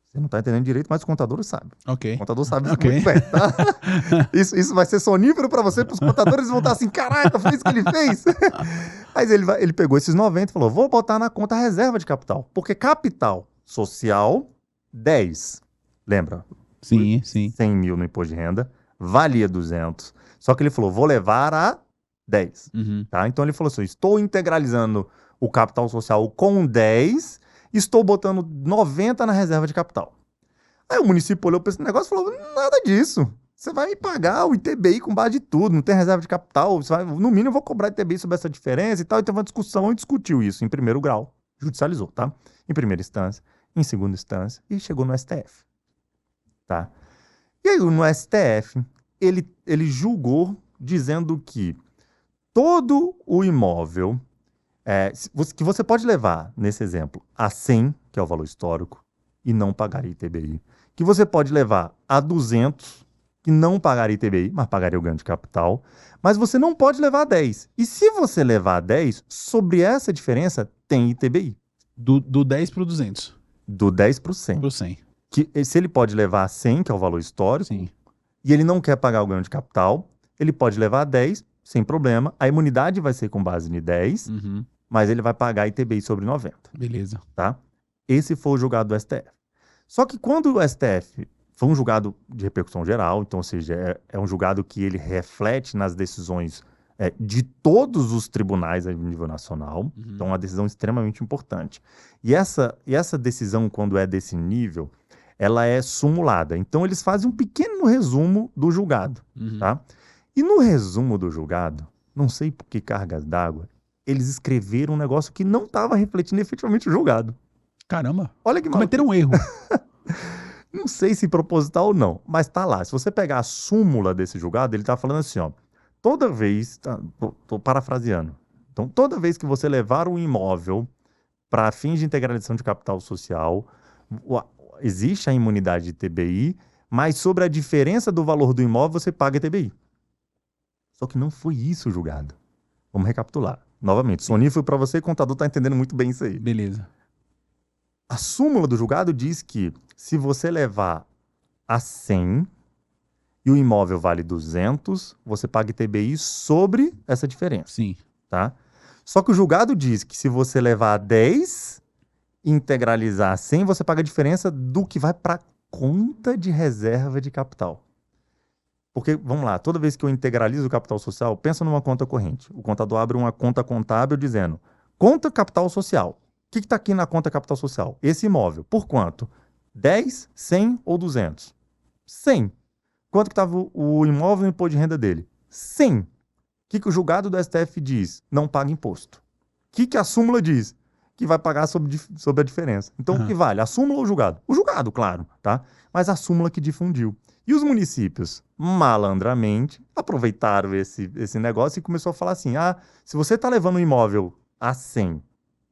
Você não está entendendo direito, mas o contador sabe. Ok. O contador sabe isso muito bem, tá? Isso vai ser sonífero para você, para os contadores vão estar assim, caraca, foi isso que ele fez? Mas ele pegou esses 90 e falou, vou botar na conta reserva de capital, porque capital social, 10. Lembra? Sim, sim. 100 mil no imposto de renda, valia 200. Só que ele falou, vou levar a 10. Tá? Então ele falou assim, estou integralizando o capital social com 10, estou botando 90 na reserva de capital. Aí o município olhou para esse negócio e falou, nada disso. Você vai me pagar o ITBI com base de tudo, não tem reserva de capital, no mínimo eu vou cobrar ITBI sobre essa diferença e tal. E teve uma discussão e discutiu isso em primeiro grau, judicializou, tá? Em primeira instância, em segunda instância e chegou no STF. Tá? E aí, no STF, ele julgou dizendo que todo o imóvel que você pode levar, nesse exemplo, a 100, que é o valor histórico, e não pagaria ITBI, que você pode levar a 200, que não pagaria ITBI, mas pagaria o ganho de capital, mas você não pode levar a 10. E se você levar a 10, sobre essa diferença, tem ITBI. Do 10 para o 200. Do 10 para o 100. Pro 100. Que, se ele pode levar a 100, que é o valor histórico, Sim. e ele não quer pagar o ganho de capital, ele pode levar a 10, sem problema. A imunidade vai ser com base em 10, mas ele vai pagar ITBI sobre 90. Beleza. Tá? Esse foi o julgado do STF. Só que quando o STF foi um julgado de repercussão geral, então, ou seja, é um julgado que ele reflete nas decisões de todos os tribunais a nível nacional, então é uma decisão extremamente importante. E essa decisão, quando é desse nível, ela é sumulada. Então, eles fazem um pequeno resumo do julgado. Tá? E no resumo do julgado, não sei por que cargas d'água, eles escreveram um negócio que não estava refletindo efetivamente o julgado. Caramba. Olha que cometeram um erro. Não sei se proposital ou não, mas tá lá. Se você pegar a súmula desse julgado, ele tá falando assim, ó. Toda vez, tô parafraseando. Então, toda vez que você levar um imóvel para fins de integralização de capital social, existe a imunidade de ITBI, mas sobre a diferença do valor do imóvel, você paga ITBI. Só que não foi isso o julgado. Vamos recapitular. Novamente, sonífero para você, contador tá entendendo muito bem isso aí. Beleza. A súmula do julgado diz que se você levar a 100 e o imóvel vale 200, você paga ITBI sobre essa diferença. Sim. Tá? Só que o julgado diz que se você levar a 10 e integralizar a 100, você paga a diferença do que vai para a conta de reserva de capital. Porque, vamos lá, toda vez que eu integralizo o capital social, pensa numa conta corrente. O contador abre uma conta contábil dizendo, conta capital social. O que está aqui na conta capital social? Esse imóvel. Por quanto? 10, 100 ou 200? 100. Quanto que estava o imóvel no imposto de renda dele? 100. O que o julgado do STF diz? Não paga imposto. O que a súmula diz? Que vai pagar sobre a diferença. Então, o que vale? A súmula ou o julgado? O julgado, claro, tá? Mas a súmula que difundiu. E os municípios, malandramente, aproveitaram esse negócio e começou a falar assim, se você está levando um imóvel a 100,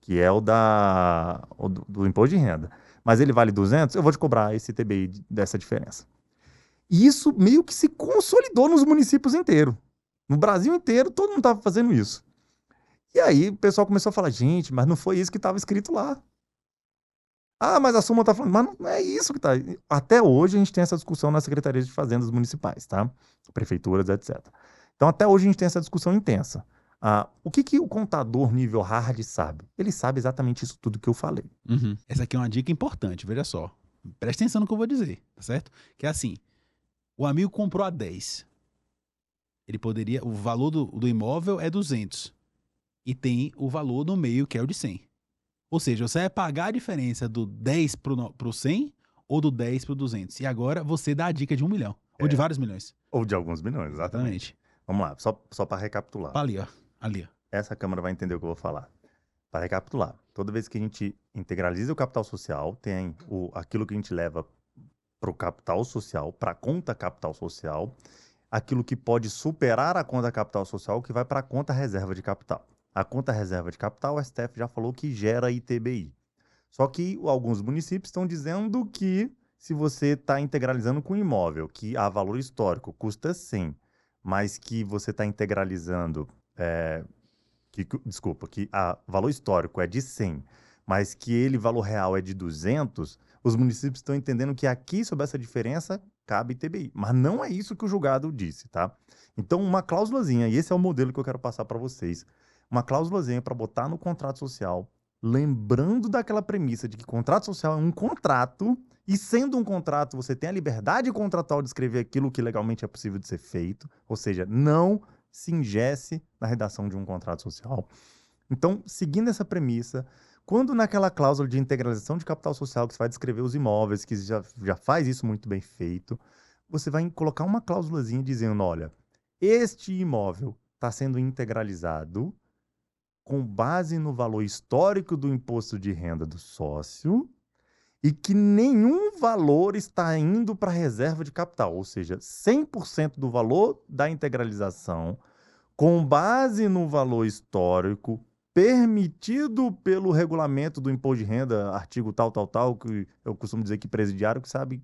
que é do imposto de renda, mas ele vale 200, eu vou te cobrar esse TBI dessa diferença. E isso meio que se consolidou nos municípios inteiros. No Brasil inteiro, todo mundo estava fazendo isso. E aí o pessoal começou a falar, gente, mas não foi isso que estava escrito lá. Mas a súmula está falando, mas não é isso que está. Até hoje a gente tem essa discussão nas secretarias de fazendas municipais, tá? Prefeituras, etc. Então até hoje a gente tem essa discussão intensa. O que o contador nível hard sabe? Ele sabe exatamente isso tudo que eu falei. Essa aqui é uma dica importante, veja só. Presta atenção no que eu vou dizer, tá certo? Que é assim, o amigo comprou a 10. Ele poderia, o valor do imóvel é 200. E tem o valor no meio, que é o de 100. Ou seja, você vai pagar a diferença do 10 pro 100 ou do 10 pro 200. E agora você dá a dica de 1 milhão. Ou de vários milhões. Ou de alguns milhões, exatamente. Vamos lá, só para recapitular. Ali, ó. Ali, ó. Essa câmera vai entender o que eu vou falar. Para recapitular, toda vez que a gente integraliza o capital social, tem aquilo que a gente leva para o capital social, para a conta capital social, aquilo que pode superar a conta capital social, que vai para a conta reserva de capital. A conta reserva de capital, o STF já falou que gera ITBI. Só que alguns municípios estão dizendo que se você está integralizando com um imóvel que a valor histórico custa 100, mas que você está integralizando, que a valor histórico é de 100, mas que ele, valor real, é de 200, os municípios estão entendendo que aqui, sobre essa diferença, cabe ITBI. Mas não é isso que o julgado disse, tá? Então, uma cláusulazinha, e esse é o modelo que eu quero passar para vocês, uma cláusulazinha para botar no contrato social, lembrando daquela premissa de que contrato social é um contrato, e sendo um contrato, você tem a liberdade contratual de escrever aquilo que legalmente é possível de ser feito, ou seja, não se ingesse na redação de um contrato social. Então, seguindo essa premissa, quando naquela cláusula de integralização de capital social, que você vai descrever os imóveis, que já faz isso muito bem feito, você vai colocar uma cláusulazinha dizendo, olha, este imóvel está sendo integralizado com base no valor histórico do imposto de renda do sócio e que nenhum valor está indo para a reserva de capital, ou seja, 100% do valor da integralização com base no valor histórico permitido pelo regulamento do imposto de renda, artigo tal, que eu costumo dizer que presidiário que sabe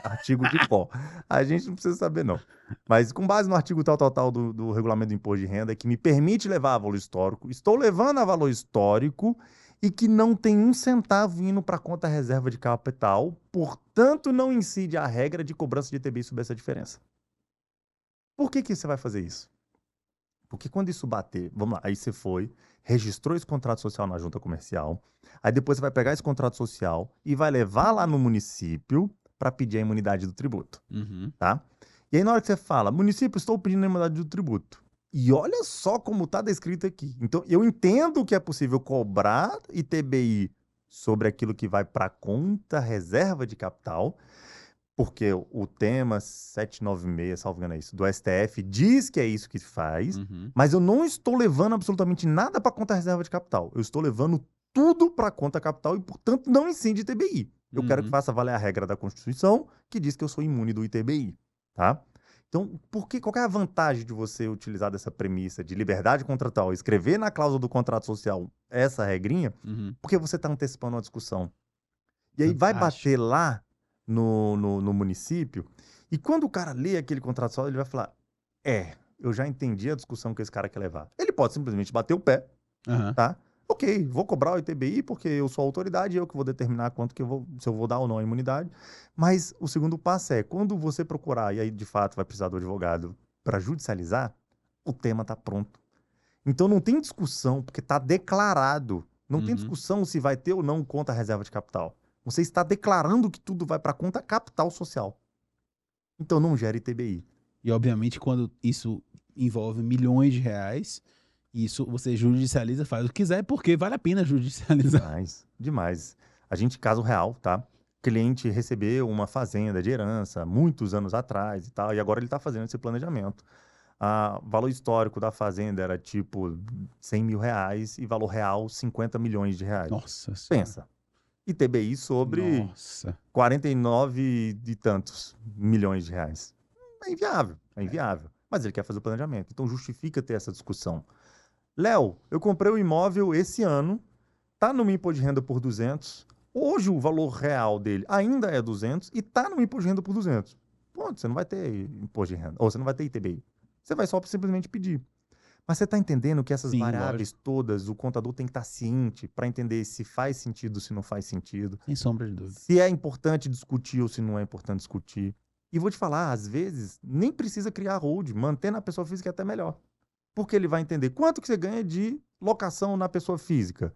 artigo de qual. A gente não precisa saber, não. Mas com base no artigo tal, do regulamento do imposto de renda, que me permite levar a valor histórico, estou levando a valor histórico e que não tem um centavo indo para a conta reserva de capital, portanto, não incide a regra de cobrança de ITBI sobre essa diferença. Por que você vai fazer isso? Porque quando isso bater, vamos lá, aí você registrou esse contrato social na junta comercial, aí depois você vai pegar esse contrato social e vai levar lá no município para pedir a imunidade do tributo, tá? E aí na hora que você fala, município, estou pedindo a imunidade do tributo. E olha só como está descrito aqui. Então, eu entendo que é possível cobrar ITBI sobre aquilo que vai para a conta reserva de capital, porque o tema 796, salvo engano é isso, do STF, diz que é isso que se faz, mas eu não estou levando absolutamente nada para a conta reserva de capital. Eu estou levando tudo para a conta capital e, portanto, não incide ITBI. Eu quero que faça valer a regra da Constituição, que diz que eu sou imune do ITBI, tá? Então, qual é a vantagem de você utilizar dessa premissa de liberdade contratual, escrever na cláusula do contrato social essa regrinha, porque você está antecipando uma discussão. E aí vai bater lá no município, e quando o cara lê aquele contrato social, ele vai falar, eu já entendi a discussão que esse cara quer levar. Ele pode simplesmente bater o pé, tá? Ok, vou cobrar o ITBI porque eu sou a autoridade, eu que vou determinar se eu vou dar ou não a imunidade. Mas o segundo passo é, quando você procurar, e aí de fato vai precisar do advogado para judicializar, o tema está pronto. Então não tem discussão, porque está declarado. Não tem discussão se vai ter ou não conta reserva de capital. Você está declarando que tudo vai para a conta capital social. Então não gera ITBI. E, obviamente, quando isso envolve milhões de reais, isso você judicializa, faz o que quiser, porque vale a pena judicializar. Demais, demais. A gente, caso real, tá? Cliente recebeu uma fazenda de herança muitos anos atrás e tal, e agora ele está fazendo esse planejamento. O valor histórico da fazenda era tipo 100 mil reais e valor real 50 milhões de reais. Nossa senhora. Pensa. ITBI sobre Nossa. 49 e tantos milhões de reais. É inviável, é inviável. Mas ele quer fazer o planejamento, então justifica ter essa discussão. Léo, eu comprei o imóvel esse ano, tá no meu imposto de renda por 200. Hoje o valor real dele ainda é 200 e tá no meu imposto de renda por 200. Ponto, você não vai ter imposto de renda, ou você não vai ter ITBI. Você vai só simplesmente pedir. Mas você está entendendo que essas Sim, variáveis lógico. todas, o contador tem que estar ciente para entender se faz sentido, se não faz sentido, Sem sombra de dúvida. se é importante discutir ou se não é importante discutir. E vou te falar, às vezes, nem precisa criar hold, mantendo a pessoa física é até melhor. Porque ele vai entender quanto que você ganha de locação na pessoa física.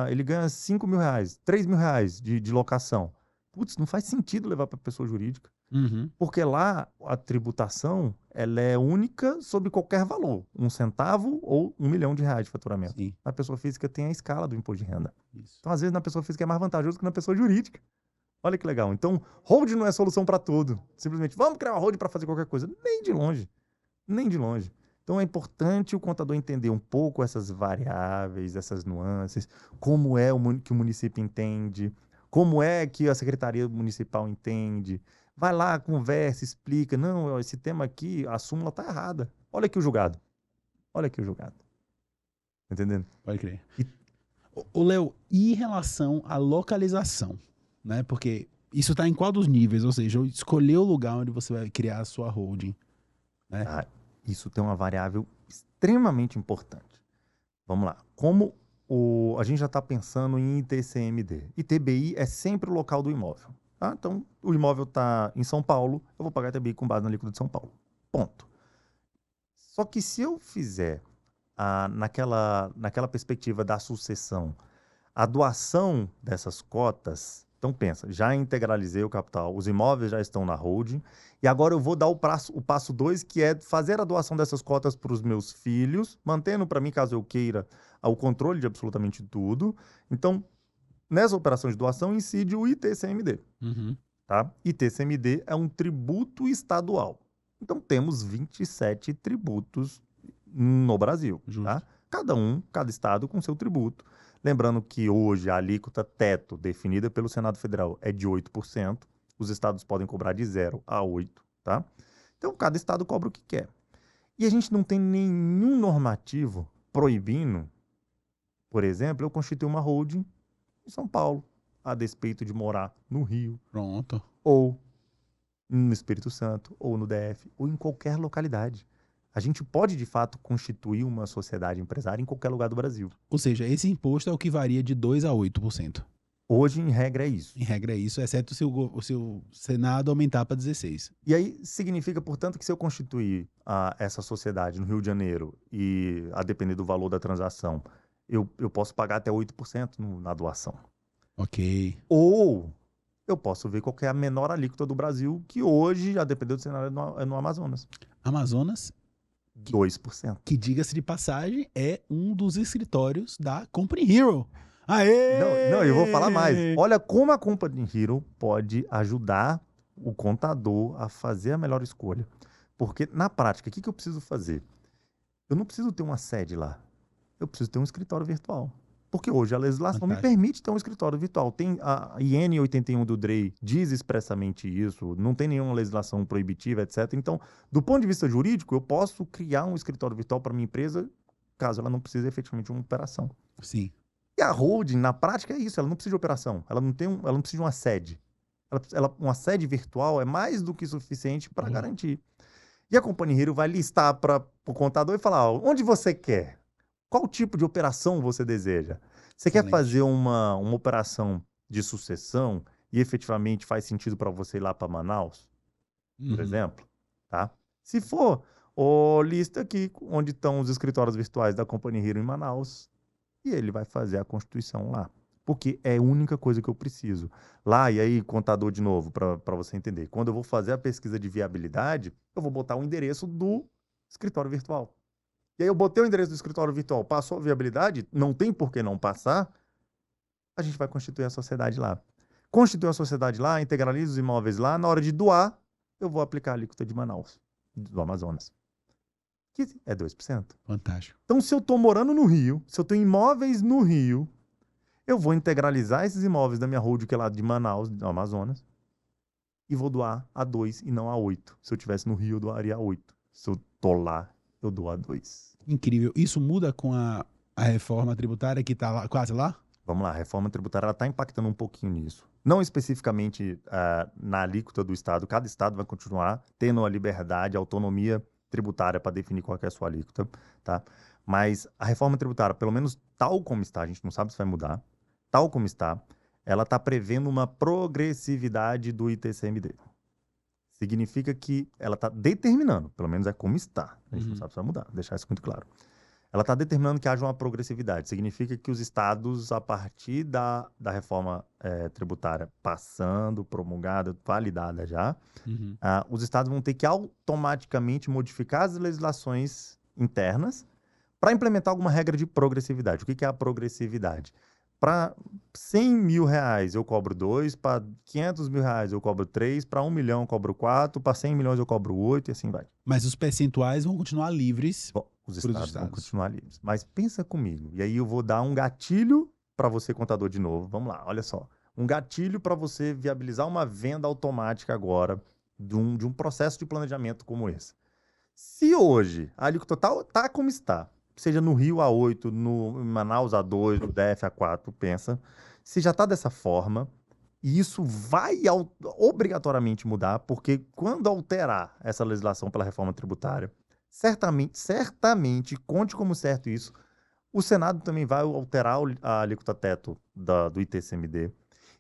Ele ganha 5 mil reais, 3 mil reais de locação. Putz, não faz sentido levar para pessoa jurídica. Uhum. Porque lá a tributação ela é única sobre qualquer valor, 1 centavo ou 1 milhão de reais de faturamento. Sim, A pessoa física tem a escala do imposto de renda. isso. Então, às vezes, na pessoa física é mais vantajoso que na pessoa jurídica. Olha que legal. Então, hold não é solução para tudo. Simplesmente, vamos criar uma hold para fazer qualquer coisa. Nem de longe. Nem de longe. Então, é importante o contador entender um pouco essas variáveis, essas nuances, como é que o município entende, como é que a Secretaria Municipal entende. Vai lá, conversa, explica. Não, esse tema aqui, a súmula está errada. Olha aqui o julgado. Olha aqui o julgado. Entendendo? Pode crer. E- Ô, Léo, e em relação à localização, né? Porque isso tá em qual dos níveis? Ou seja, escolher o lugar onde você vai criar a sua holding, né? Ah, isso tem uma variável extremamente importante. Vamos lá. Como a gente já está pensando em ITCMD. ITBI é sempre o local do imóvel. Tá? Então, o imóvel está em São Paulo, eu vou pagar ITBI com base na alíquota de São Paulo. Ponto. Só que se eu fizer naquela perspectiva da sucessão, a doação dessas cotas, então pensa, já integralizei o capital, os imóveis já estão na holding, e agora eu vou dar o passo 2, que é fazer a doação dessas cotas para os meus filhos, mantendo para mim, caso eu queira, o controle de absolutamente tudo. Então, nessa operação de doação incide o ITCMD. Uhum. Tá? ITCMD é um tributo estadual. Então, temos 27 tributos no Brasil. Justo. Tá? Cada estado com seu tributo. Lembrando que hoje a alíquota teto definida pelo Senado Federal é de 8%. Os estados podem cobrar de 0 a 8%. Tá? Então, cada estado cobra o que quer. E a gente não tem nenhum normativo proibindo, por exemplo, eu constituir uma holding em São Paulo, a despeito de morar no Rio, Pronto. ou no Espírito Santo, ou no DF, ou em qualquer localidade. A gente pode, de fato, constituir uma sociedade empresária em qualquer lugar do Brasil. Ou seja, esse imposto é o que varia de 2 a 8%. Hoje, em regra, é isso. Em regra é isso, exceto se o seu Senado aumentar para 16%. E aí, significa, portanto, que se eu constituir essa sociedade no Rio de Janeiro e, a depender do valor da transação, eu posso pagar até 8% na doação. Ok. Ou eu posso ver qual que é a menor alíquota do Brasil, que hoje, a depender do cenário, é no Amazonas. Amazonas, 2%. que diga-se de passagem, é um dos escritórios da Company Hero. Aê! Não, eu vou falar mais. Olha como a Company Hero pode ajudar o contador a fazer a melhor escolha. Porque, na prática, o que eu preciso fazer? Eu não preciso ter uma sede lá. Eu preciso ter um escritório virtual. Porque hoje a legislação me Fantástico. permite ter um escritório virtual. Tem a IN 81 do DREI diz expressamente isso, não tem nenhuma legislação proibitiva, etc. Então, do ponto de vista jurídico, eu posso criar um escritório virtual para minha empresa, caso ela não precise efetivamente de uma operação. Sim. E a holding, na prática, é isso, ela não precisa de operação, ela não precisa de uma sede. Uma sede virtual é mais do que suficiente para garantir. E a Company Hero vai listar para o contador e falar, ó, onde você quer? Qual tipo de operação você deseja? Você quer Excelente. fazer uma operação de sucessão e efetivamente faz sentido para você ir lá para Manaus, por Uhum. exemplo? Tá? Se for, lista aqui onde estão os escritórios virtuais da Company Hero em Manaus e ele vai fazer a constituição lá. porque é a única coisa que eu preciso. Lá, e aí, contador de novo, para você entender. Quando eu vou fazer a pesquisa de viabilidade, eu vou botar o endereço do escritório virtual. E aí eu botei o endereço do escritório virtual, passou a viabilidade, não tem por que não passar, a gente vai constituir a sociedade lá. Constituir a sociedade lá, integraliza os imóveis lá, na hora de doar, eu vou aplicar a alíquota de Manaus, do Amazonas, que é 2%. Fantástico. Então, se eu estou morando no Rio, se eu tenho imóveis no Rio, eu vou integralizar esses imóveis da minha holding, que é lá de Manaus, do Amazonas, e vou doar a 2 e não a 8. Se eu estivesse no Rio, eu doaria a 8. Se eu tô lá, eu dou a 2. Incrível. Isso muda com a reforma tributária que está lá, quase lá? Vamos lá, a reforma tributária está impactando um pouquinho nisso. Não especificamente na alíquota do Estado. Cada Estado vai continuar tendo a liberdade, a autonomia tributária para definir qual é a sua alíquota, tá? Mas a reforma tributária, pelo menos tal como está, a gente não sabe se vai mudar, tal como está, ela está prevendo uma progressividade do ITCMD. Significa que ela está determinando, pelo menos é como está, a gente não sabe se vai mudar, deixar isso muito claro. Ela está determinando que haja uma progressividade. Significa que os estados, a partir da reforma tributária passando, promulgada, validada já, os estados vão ter que automaticamente modificar as legislações internas para implementar alguma regra de progressividade. O que é a progressividade? Para 100 mil reais eu cobro 2, para 500 mil reais eu cobro 3, para 1 milhão eu cobro 4, para 100 milhões eu cobro 8 e assim vai. Mas os percentuais vão continuar livres. Bom, os estados vão continuar livres. Mas pensa comigo, e aí eu vou dar um gatilho para você, contador, de novo. Vamos lá, olha só. Um gatilho para você viabilizar uma venda automática agora de um processo de planejamento como esse. Se hoje a alíquota está como está, seja no Rio a 8, no Manaus a 2, no DF a 4, pensa, se já está dessa forma, e isso vai obrigatoriamente mudar, porque quando alterar essa legislação pela reforma tributária, certamente, conte como certo isso, o Senado também vai alterar a alíquota teto do ITCMD.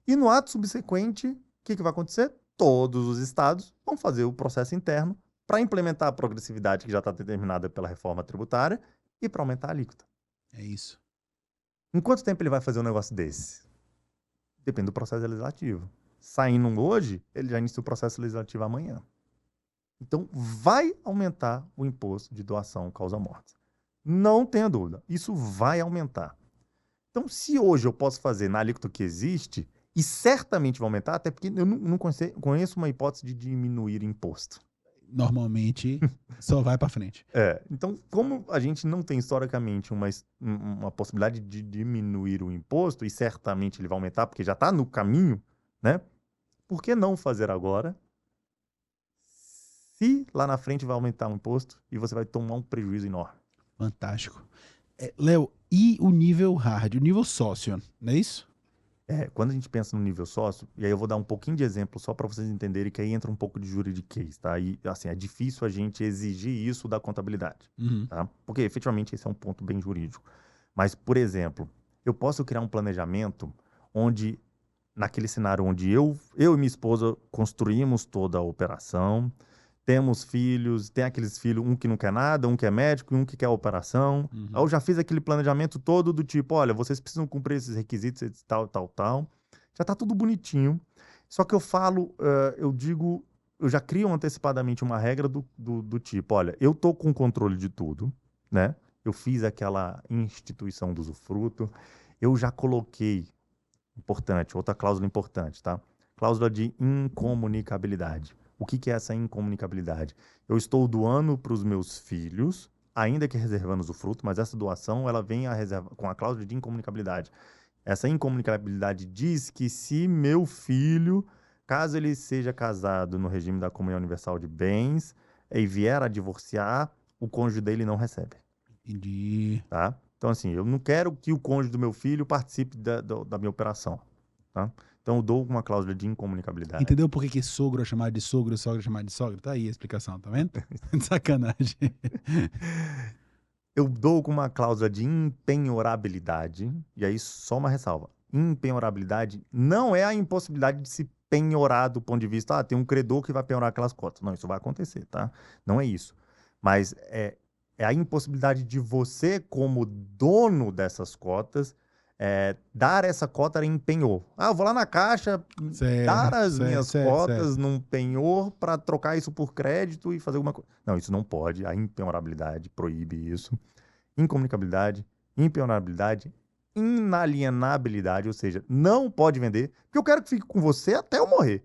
E no ato subsequente, o que vai acontecer? Todos os estados vão fazer o processo interno para implementar a progressividade que já está determinada pela reforma tributária e para aumentar a alíquota. É isso. Em quanto tempo ele vai fazer um negócio desse? Depende do processo legislativo. Saindo hoje, ele já inicia o processo legislativo amanhã. Então, vai aumentar o imposto de doação causa-morte. Não tenha dúvida, isso vai aumentar. Então, se hoje eu posso fazer na alíquota que existe, e certamente vai aumentar, até porque eu não conheço uma hipótese de diminuir imposto. Normalmente, só vai para frente. Então, como a gente não tem historicamente uma possibilidade de diminuir o imposto, e certamente ele vai aumentar, porque já está no caminho, né? Por que não fazer agora? Se lá na frente vai aumentar o imposto e você vai tomar um prejuízo enorme. Fantástico. Léo, e o nível hard, o nível sócio, não é isso? Quando a gente pensa no nível sócio, e aí eu vou dar um pouquinho de exemplo só para vocês entenderem que aí entra um pouco de juridiquês, tá? E assim, é difícil a gente exigir isso da contabilidade, tá? Porque efetivamente esse é um ponto bem jurídico. Mas, por exemplo, eu posso criar um planejamento onde, naquele cenário onde eu e minha esposa construímos toda a operação, temos filhos, tem aqueles filhos, um que não quer nada, um que é médico e um que quer a operação. Aí eu já fiz aquele planejamento todo do tipo, olha, vocês precisam cumprir esses requisitos, tal. Já tá tudo bonitinho. Só que eu falo, eu já crio antecipadamente uma regra do tipo, olha, eu tô com controle de tudo, né? Eu fiz aquela instituição do usufruto, eu já coloquei, importante, outra cláusula importante, tá? Cláusula de incomunicabilidade. O que é essa incomunicabilidade? Eu estou doando para os meus filhos, ainda que reservando usufruto, mas essa doação ela vem com a cláusula de incomunicabilidade. Essa incomunicabilidade diz que se meu filho, caso ele seja casado no regime da comunhão universal de bens e vier a divorciar, o cônjuge dele não recebe. Entendi. Tá? Então, assim, eu não quero que o cônjuge do meu filho participe da minha operação. Tá? Então, eu dou uma cláusula de incomunicabilidade. Entendeu por que sogro é chamado de sogro e sogra é chamado de sogra? Tá aí a explicação, tá vendo? Sacanagem. Eu dou com uma cláusula de impenhorabilidade, e aí só uma ressalva. Impenhorabilidade não é a impossibilidade de se penhorar do ponto de vista, tem um credor que vai penhorar aquelas cotas. Não, isso vai acontecer, tá? Não é isso. Mas é a impossibilidade de você, como dono dessas cotas, dar essa cota em penhor. Eu vou lá na caixa, dar as minhas cotas num penhor para trocar isso por crédito e fazer alguma coisa. Não, isso não pode. A impenhorabilidade proíbe isso. Incomunicabilidade, impenhorabilidade, inalienabilidade, ou seja, não pode vender, porque eu quero que fique com você até eu morrer,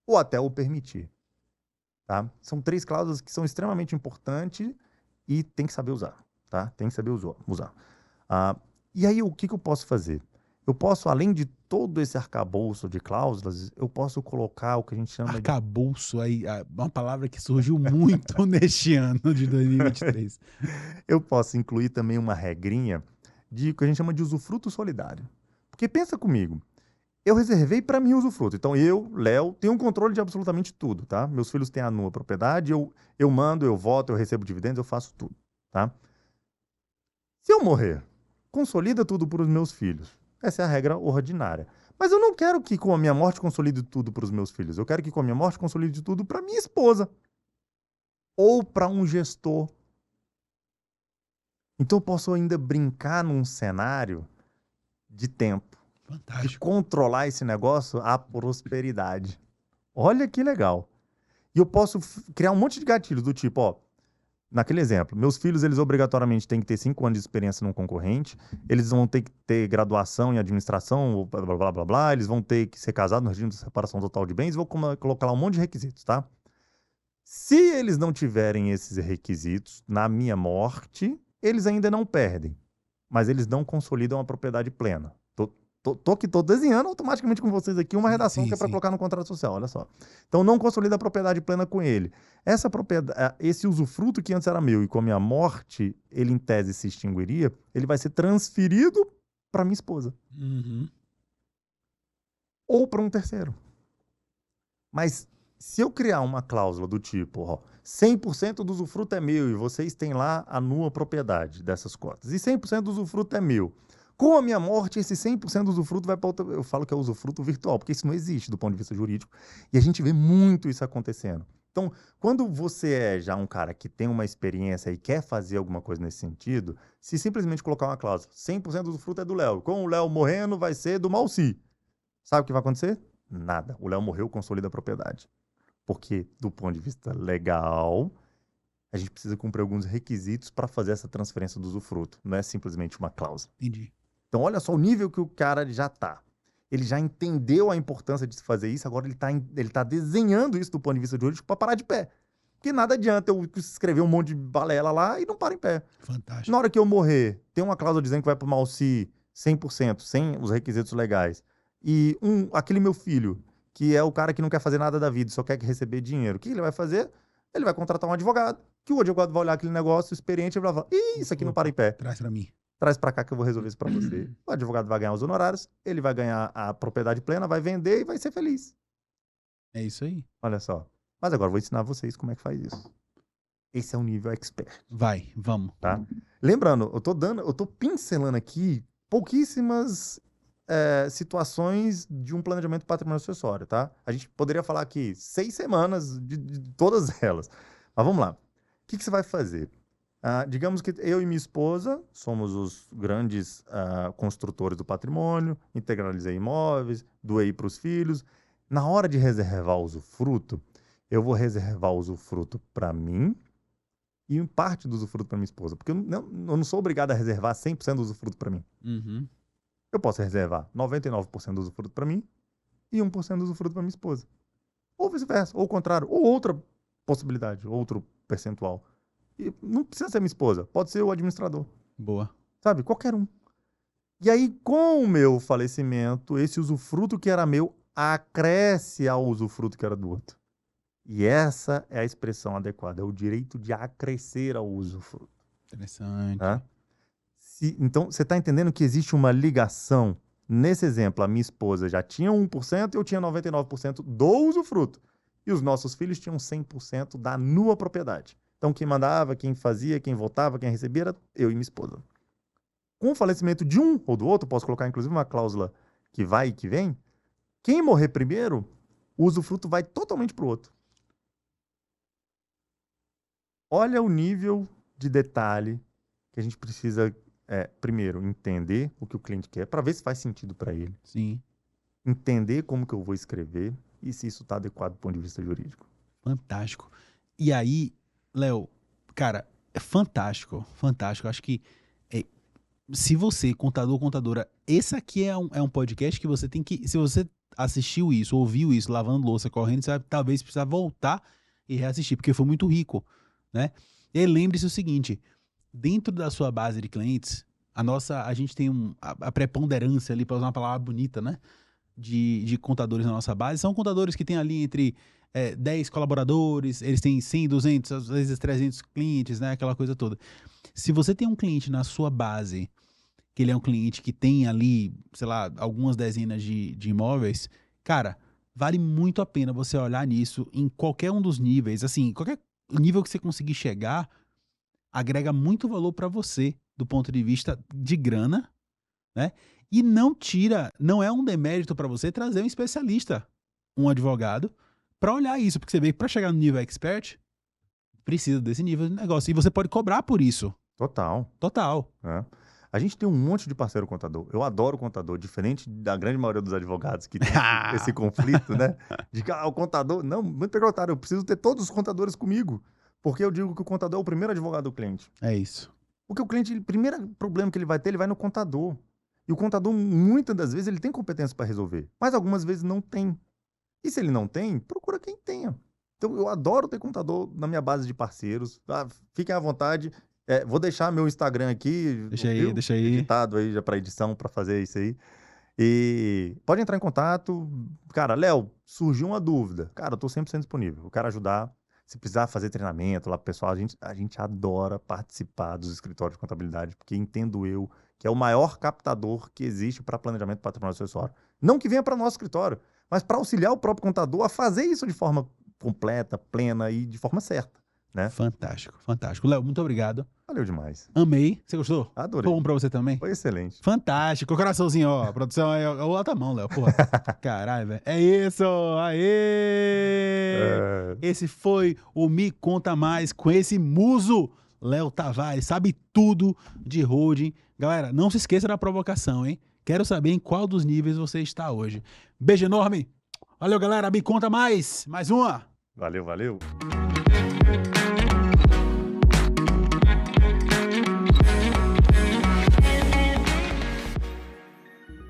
ou até eu permitir. Tá? São 3 cláusulas que são extremamente importantes e tem que saber usar. Tá? Tem que saber usar. E aí, o que eu posso fazer? Eu posso, além de todo esse arcabouço de cláusulas, eu posso colocar o que a gente chama arcabouço, aí, uma palavra que surgiu muito neste ano de 2023. Eu posso incluir também uma regrinha de o que a gente chama de usufruto solidário. Porque pensa comigo, eu reservei para mim usufruto. Então eu, Léo, tenho um controle de absolutamente tudo, tá? Meus filhos têm a nua propriedade, eu mando, eu voto, eu recebo dividendos, eu faço tudo, tá? Se eu morrer, consolida tudo para os meus filhos. Essa é a regra ordinária. Mas eu não quero que com a minha morte consolide tudo para os meus filhos. Eu quero que com a minha morte consolide tudo para minha esposa. Ou para um gestor. Então eu posso ainda brincar num cenário de tempo. Fantástico. De controlar esse negócio à prosperidade. Olha que legal. E eu posso criar um monte de gatilhos do tipo, ó, naquele exemplo, meus filhos, eles obrigatoriamente têm que ter 5 anos de experiência num concorrente, eles vão ter que ter graduação em administração, blá, blá, blá, blá, blá, eles vão ter que ser casados no regime de separação total de bens, vou colocar lá um monte de requisitos, tá? Se eles não tiverem esses requisitos, na minha morte, eles ainda não perdem, mas eles não consolidam a propriedade plena. Tô desenhando automaticamente com vocês aqui uma redação que é para colocar no contrato social, olha só. Então, não consolida a propriedade plena com ele. Esse usufruto que antes era meu e com a minha morte, ele em tese se extinguiria, ele vai ser transferido para minha esposa. Uhum. Ou para um terceiro. Mas se eu criar uma cláusula do tipo, ó, 100% do usufruto é meu e vocês têm lá a nua propriedade dessas cotas, e 100% do usufruto é meu, com a minha morte, esse 100% do usufruto vai para outra... Eu falo que é usufruto virtual, porque isso não existe do ponto de vista jurídico. E a gente vê muito isso acontecendo. Então, quando você é já um cara que tem uma experiência e quer fazer alguma coisa nesse sentido, se simplesmente colocar uma cláusula, 100% do usufruto é do Léo, com o Léo morrendo vai ser do Malci. Sabe o que vai acontecer? Nada. O Léo morreu, consolida a propriedade. Porque, do ponto de vista legal, a gente precisa cumprir alguns requisitos para fazer essa transferência do usufruto. Não é simplesmente uma cláusula. Entendi. Então, olha só o nível que o cara já tá. Ele já entendeu a importância de se fazer isso, agora ele tá desenhando isso do ponto de vista jurídico para parar de pé. Porque nada adianta eu escrever um monte de balela lá e não para em pé. Fantástico. Na hora que eu morrer, tem uma cláusula dizendo que vai pro Malci 100%, sem os requisitos legais. E aquele meu filho, que é o cara que não quer fazer nada da vida, só quer receber dinheiro. O que ele vai fazer? Ele vai contratar um advogado, que o advogado vai olhar aquele negócio experiente e vai falar, isso aqui não para em pé. Traz pra mim. Traz para cá que eu vou resolver isso para você. O advogado vai ganhar os honorários, ele vai ganhar a propriedade plena, vai vender e vai ser feliz. É isso aí. Olha só. Mas agora eu vou ensinar vocês como é que faz isso. Esse é o nível expert. Vamos. Tá? Lembrando, eu tô pincelando aqui pouquíssimas situações de um planejamento patrimonial sucessório, tá? A gente poderia falar aqui 6 semanas de todas elas. Mas vamos lá. O que você vai fazer? Digamos que eu e minha esposa somos os grandes construtores do patrimônio, integralizei imóveis, doei para os filhos. Na hora de reservar o usufruto, eu vou reservar o usufruto para mim e em parte do usufruto para minha esposa, porque eu não sou obrigado a reservar 100% do usufruto para mim. Uhum. Eu posso reservar 99% do usufruto para mim e 1% do usufruto para minha esposa. Ou vice-versa, ou o contrário, ou outra possibilidade, outro percentual. E não precisa ser minha esposa, pode ser o administrador. Boa. Sabe? Qualquer um. E aí, com o meu falecimento, esse usufruto que era meu acresce ao usufruto que era do outro. E essa é a expressão adequada, é o direito de acrescer ao usufruto. Interessante. Tá? Então, você está entendendo que existe uma ligação. Nesse exemplo, a minha esposa já tinha 1% e eu tinha 99% do usufruto. E os nossos filhos tinham 100% da nua propriedade. Então, quem mandava, quem fazia, quem votava, quem recebia era eu e minha esposa. Com o falecimento de um ou do outro, posso colocar inclusive uma cláusula que vai e que vem, quem morrer primeiro, o usufruto vai totalmente para o outro. Olha o nível de detalhe que a gente precisa primeiro, entender o que o cliente quer, para ver se faz sentido para ele. Sim. Entender como que eu vou escrever e se isso está adequado do ponto de vista jurídico. Fantástico. E aí, Léo, cara, é fantástico, fantástico. Acho que se você, contador ou contadora, esse aqui é um podcast que você tem que, se você assistiu isso, ouviu isso, lavando louça, correndo, você vai talvez precisar voltar e reassistir, porque foi muito rico, né? E aí lembre-se o seguinte, dentro da sua base de clientes, a gente tem a preponderância ali, para usar uma palavra bonita, né? De contadores na nossa base, são contadores que têm ali entre 10 colaboradores, eles têm 100, 200, às vezes 300 clientes, né? Aquela coisa toda. Se você tem um cliente na sua base, que ele é um cliente que tem ali, sei lá, algumas dezenas de imóveis, cara, vale muito a pena você olhar nisso em qualquer um dos níveis, assim, qualquer nível que você conseguir chegar, agrega muito valor para você, do ponto de vista de grana, né? E não é um demérito para você trazer um especialista, um advogado, para olhar isso, porque você vê que para chegar no nível expert, precisa desse nível de negócio. E você pode cobrar por isso. Total. Total. Né? A gente tem um monte de parceiro contador. Eu adoro contador, diferente da grande maioria dos advogados que tem esse conflito, né? De que o contador... Não, muito pelo contrário, eu preciso ter todos os contadores comigo. Porque eu digo que o contador é o primeiro advogado do cliente. É isso. Porque o cliente, o primeiro problema que ele vai no contador. E o contador, muitas das vezes, ele tem competência para resolver. Mas algumas vezes não tem. E se ele não tem, procura quem tenha. Então, eu adoro ter contador na minha base de parceiros. Fiquem à vontade. Vou deixar meu Instagram aqui. Deixa aí. Editado aí já para edição, para fazer isso aí. E pode entrar em contato. Cara, Léo, surgiu uma dúvida. Cara, eu tô 100% disponível. Eu quero ajudar. Se precisar fazer treinamento lá pro pessoal, a gente adora participar dos escritórios de contabilidade, porque entendo eu que é o maior captador que existe para planejamento patrimonial acessório. Não que venha para nosso escritório, mas para auxiliar o próprio contador a fazer isso de forma completa, plena e de forma certa, né? Fantástico, fantástico. Léo, muito obrigado. Valeu demais. Amei. Você gostou? Adorei. Foi bom pra você também? Foi excelente. Fantástico. Coraçãozinho, ó. A produção é o alta mão, Léo. Porra. Caralho, velho. É isso. Aê! Esse foi o Me Conta Mais com esse muso, Léo Tavares. Sabe tudo de holding. Galera, não se esqueça da provocação, hein? Quero saber em qual dos níveis você está hoje. Beijo enorme. Valeu, galera. Me Conta Mais. Mais uma. Valeu, valeu.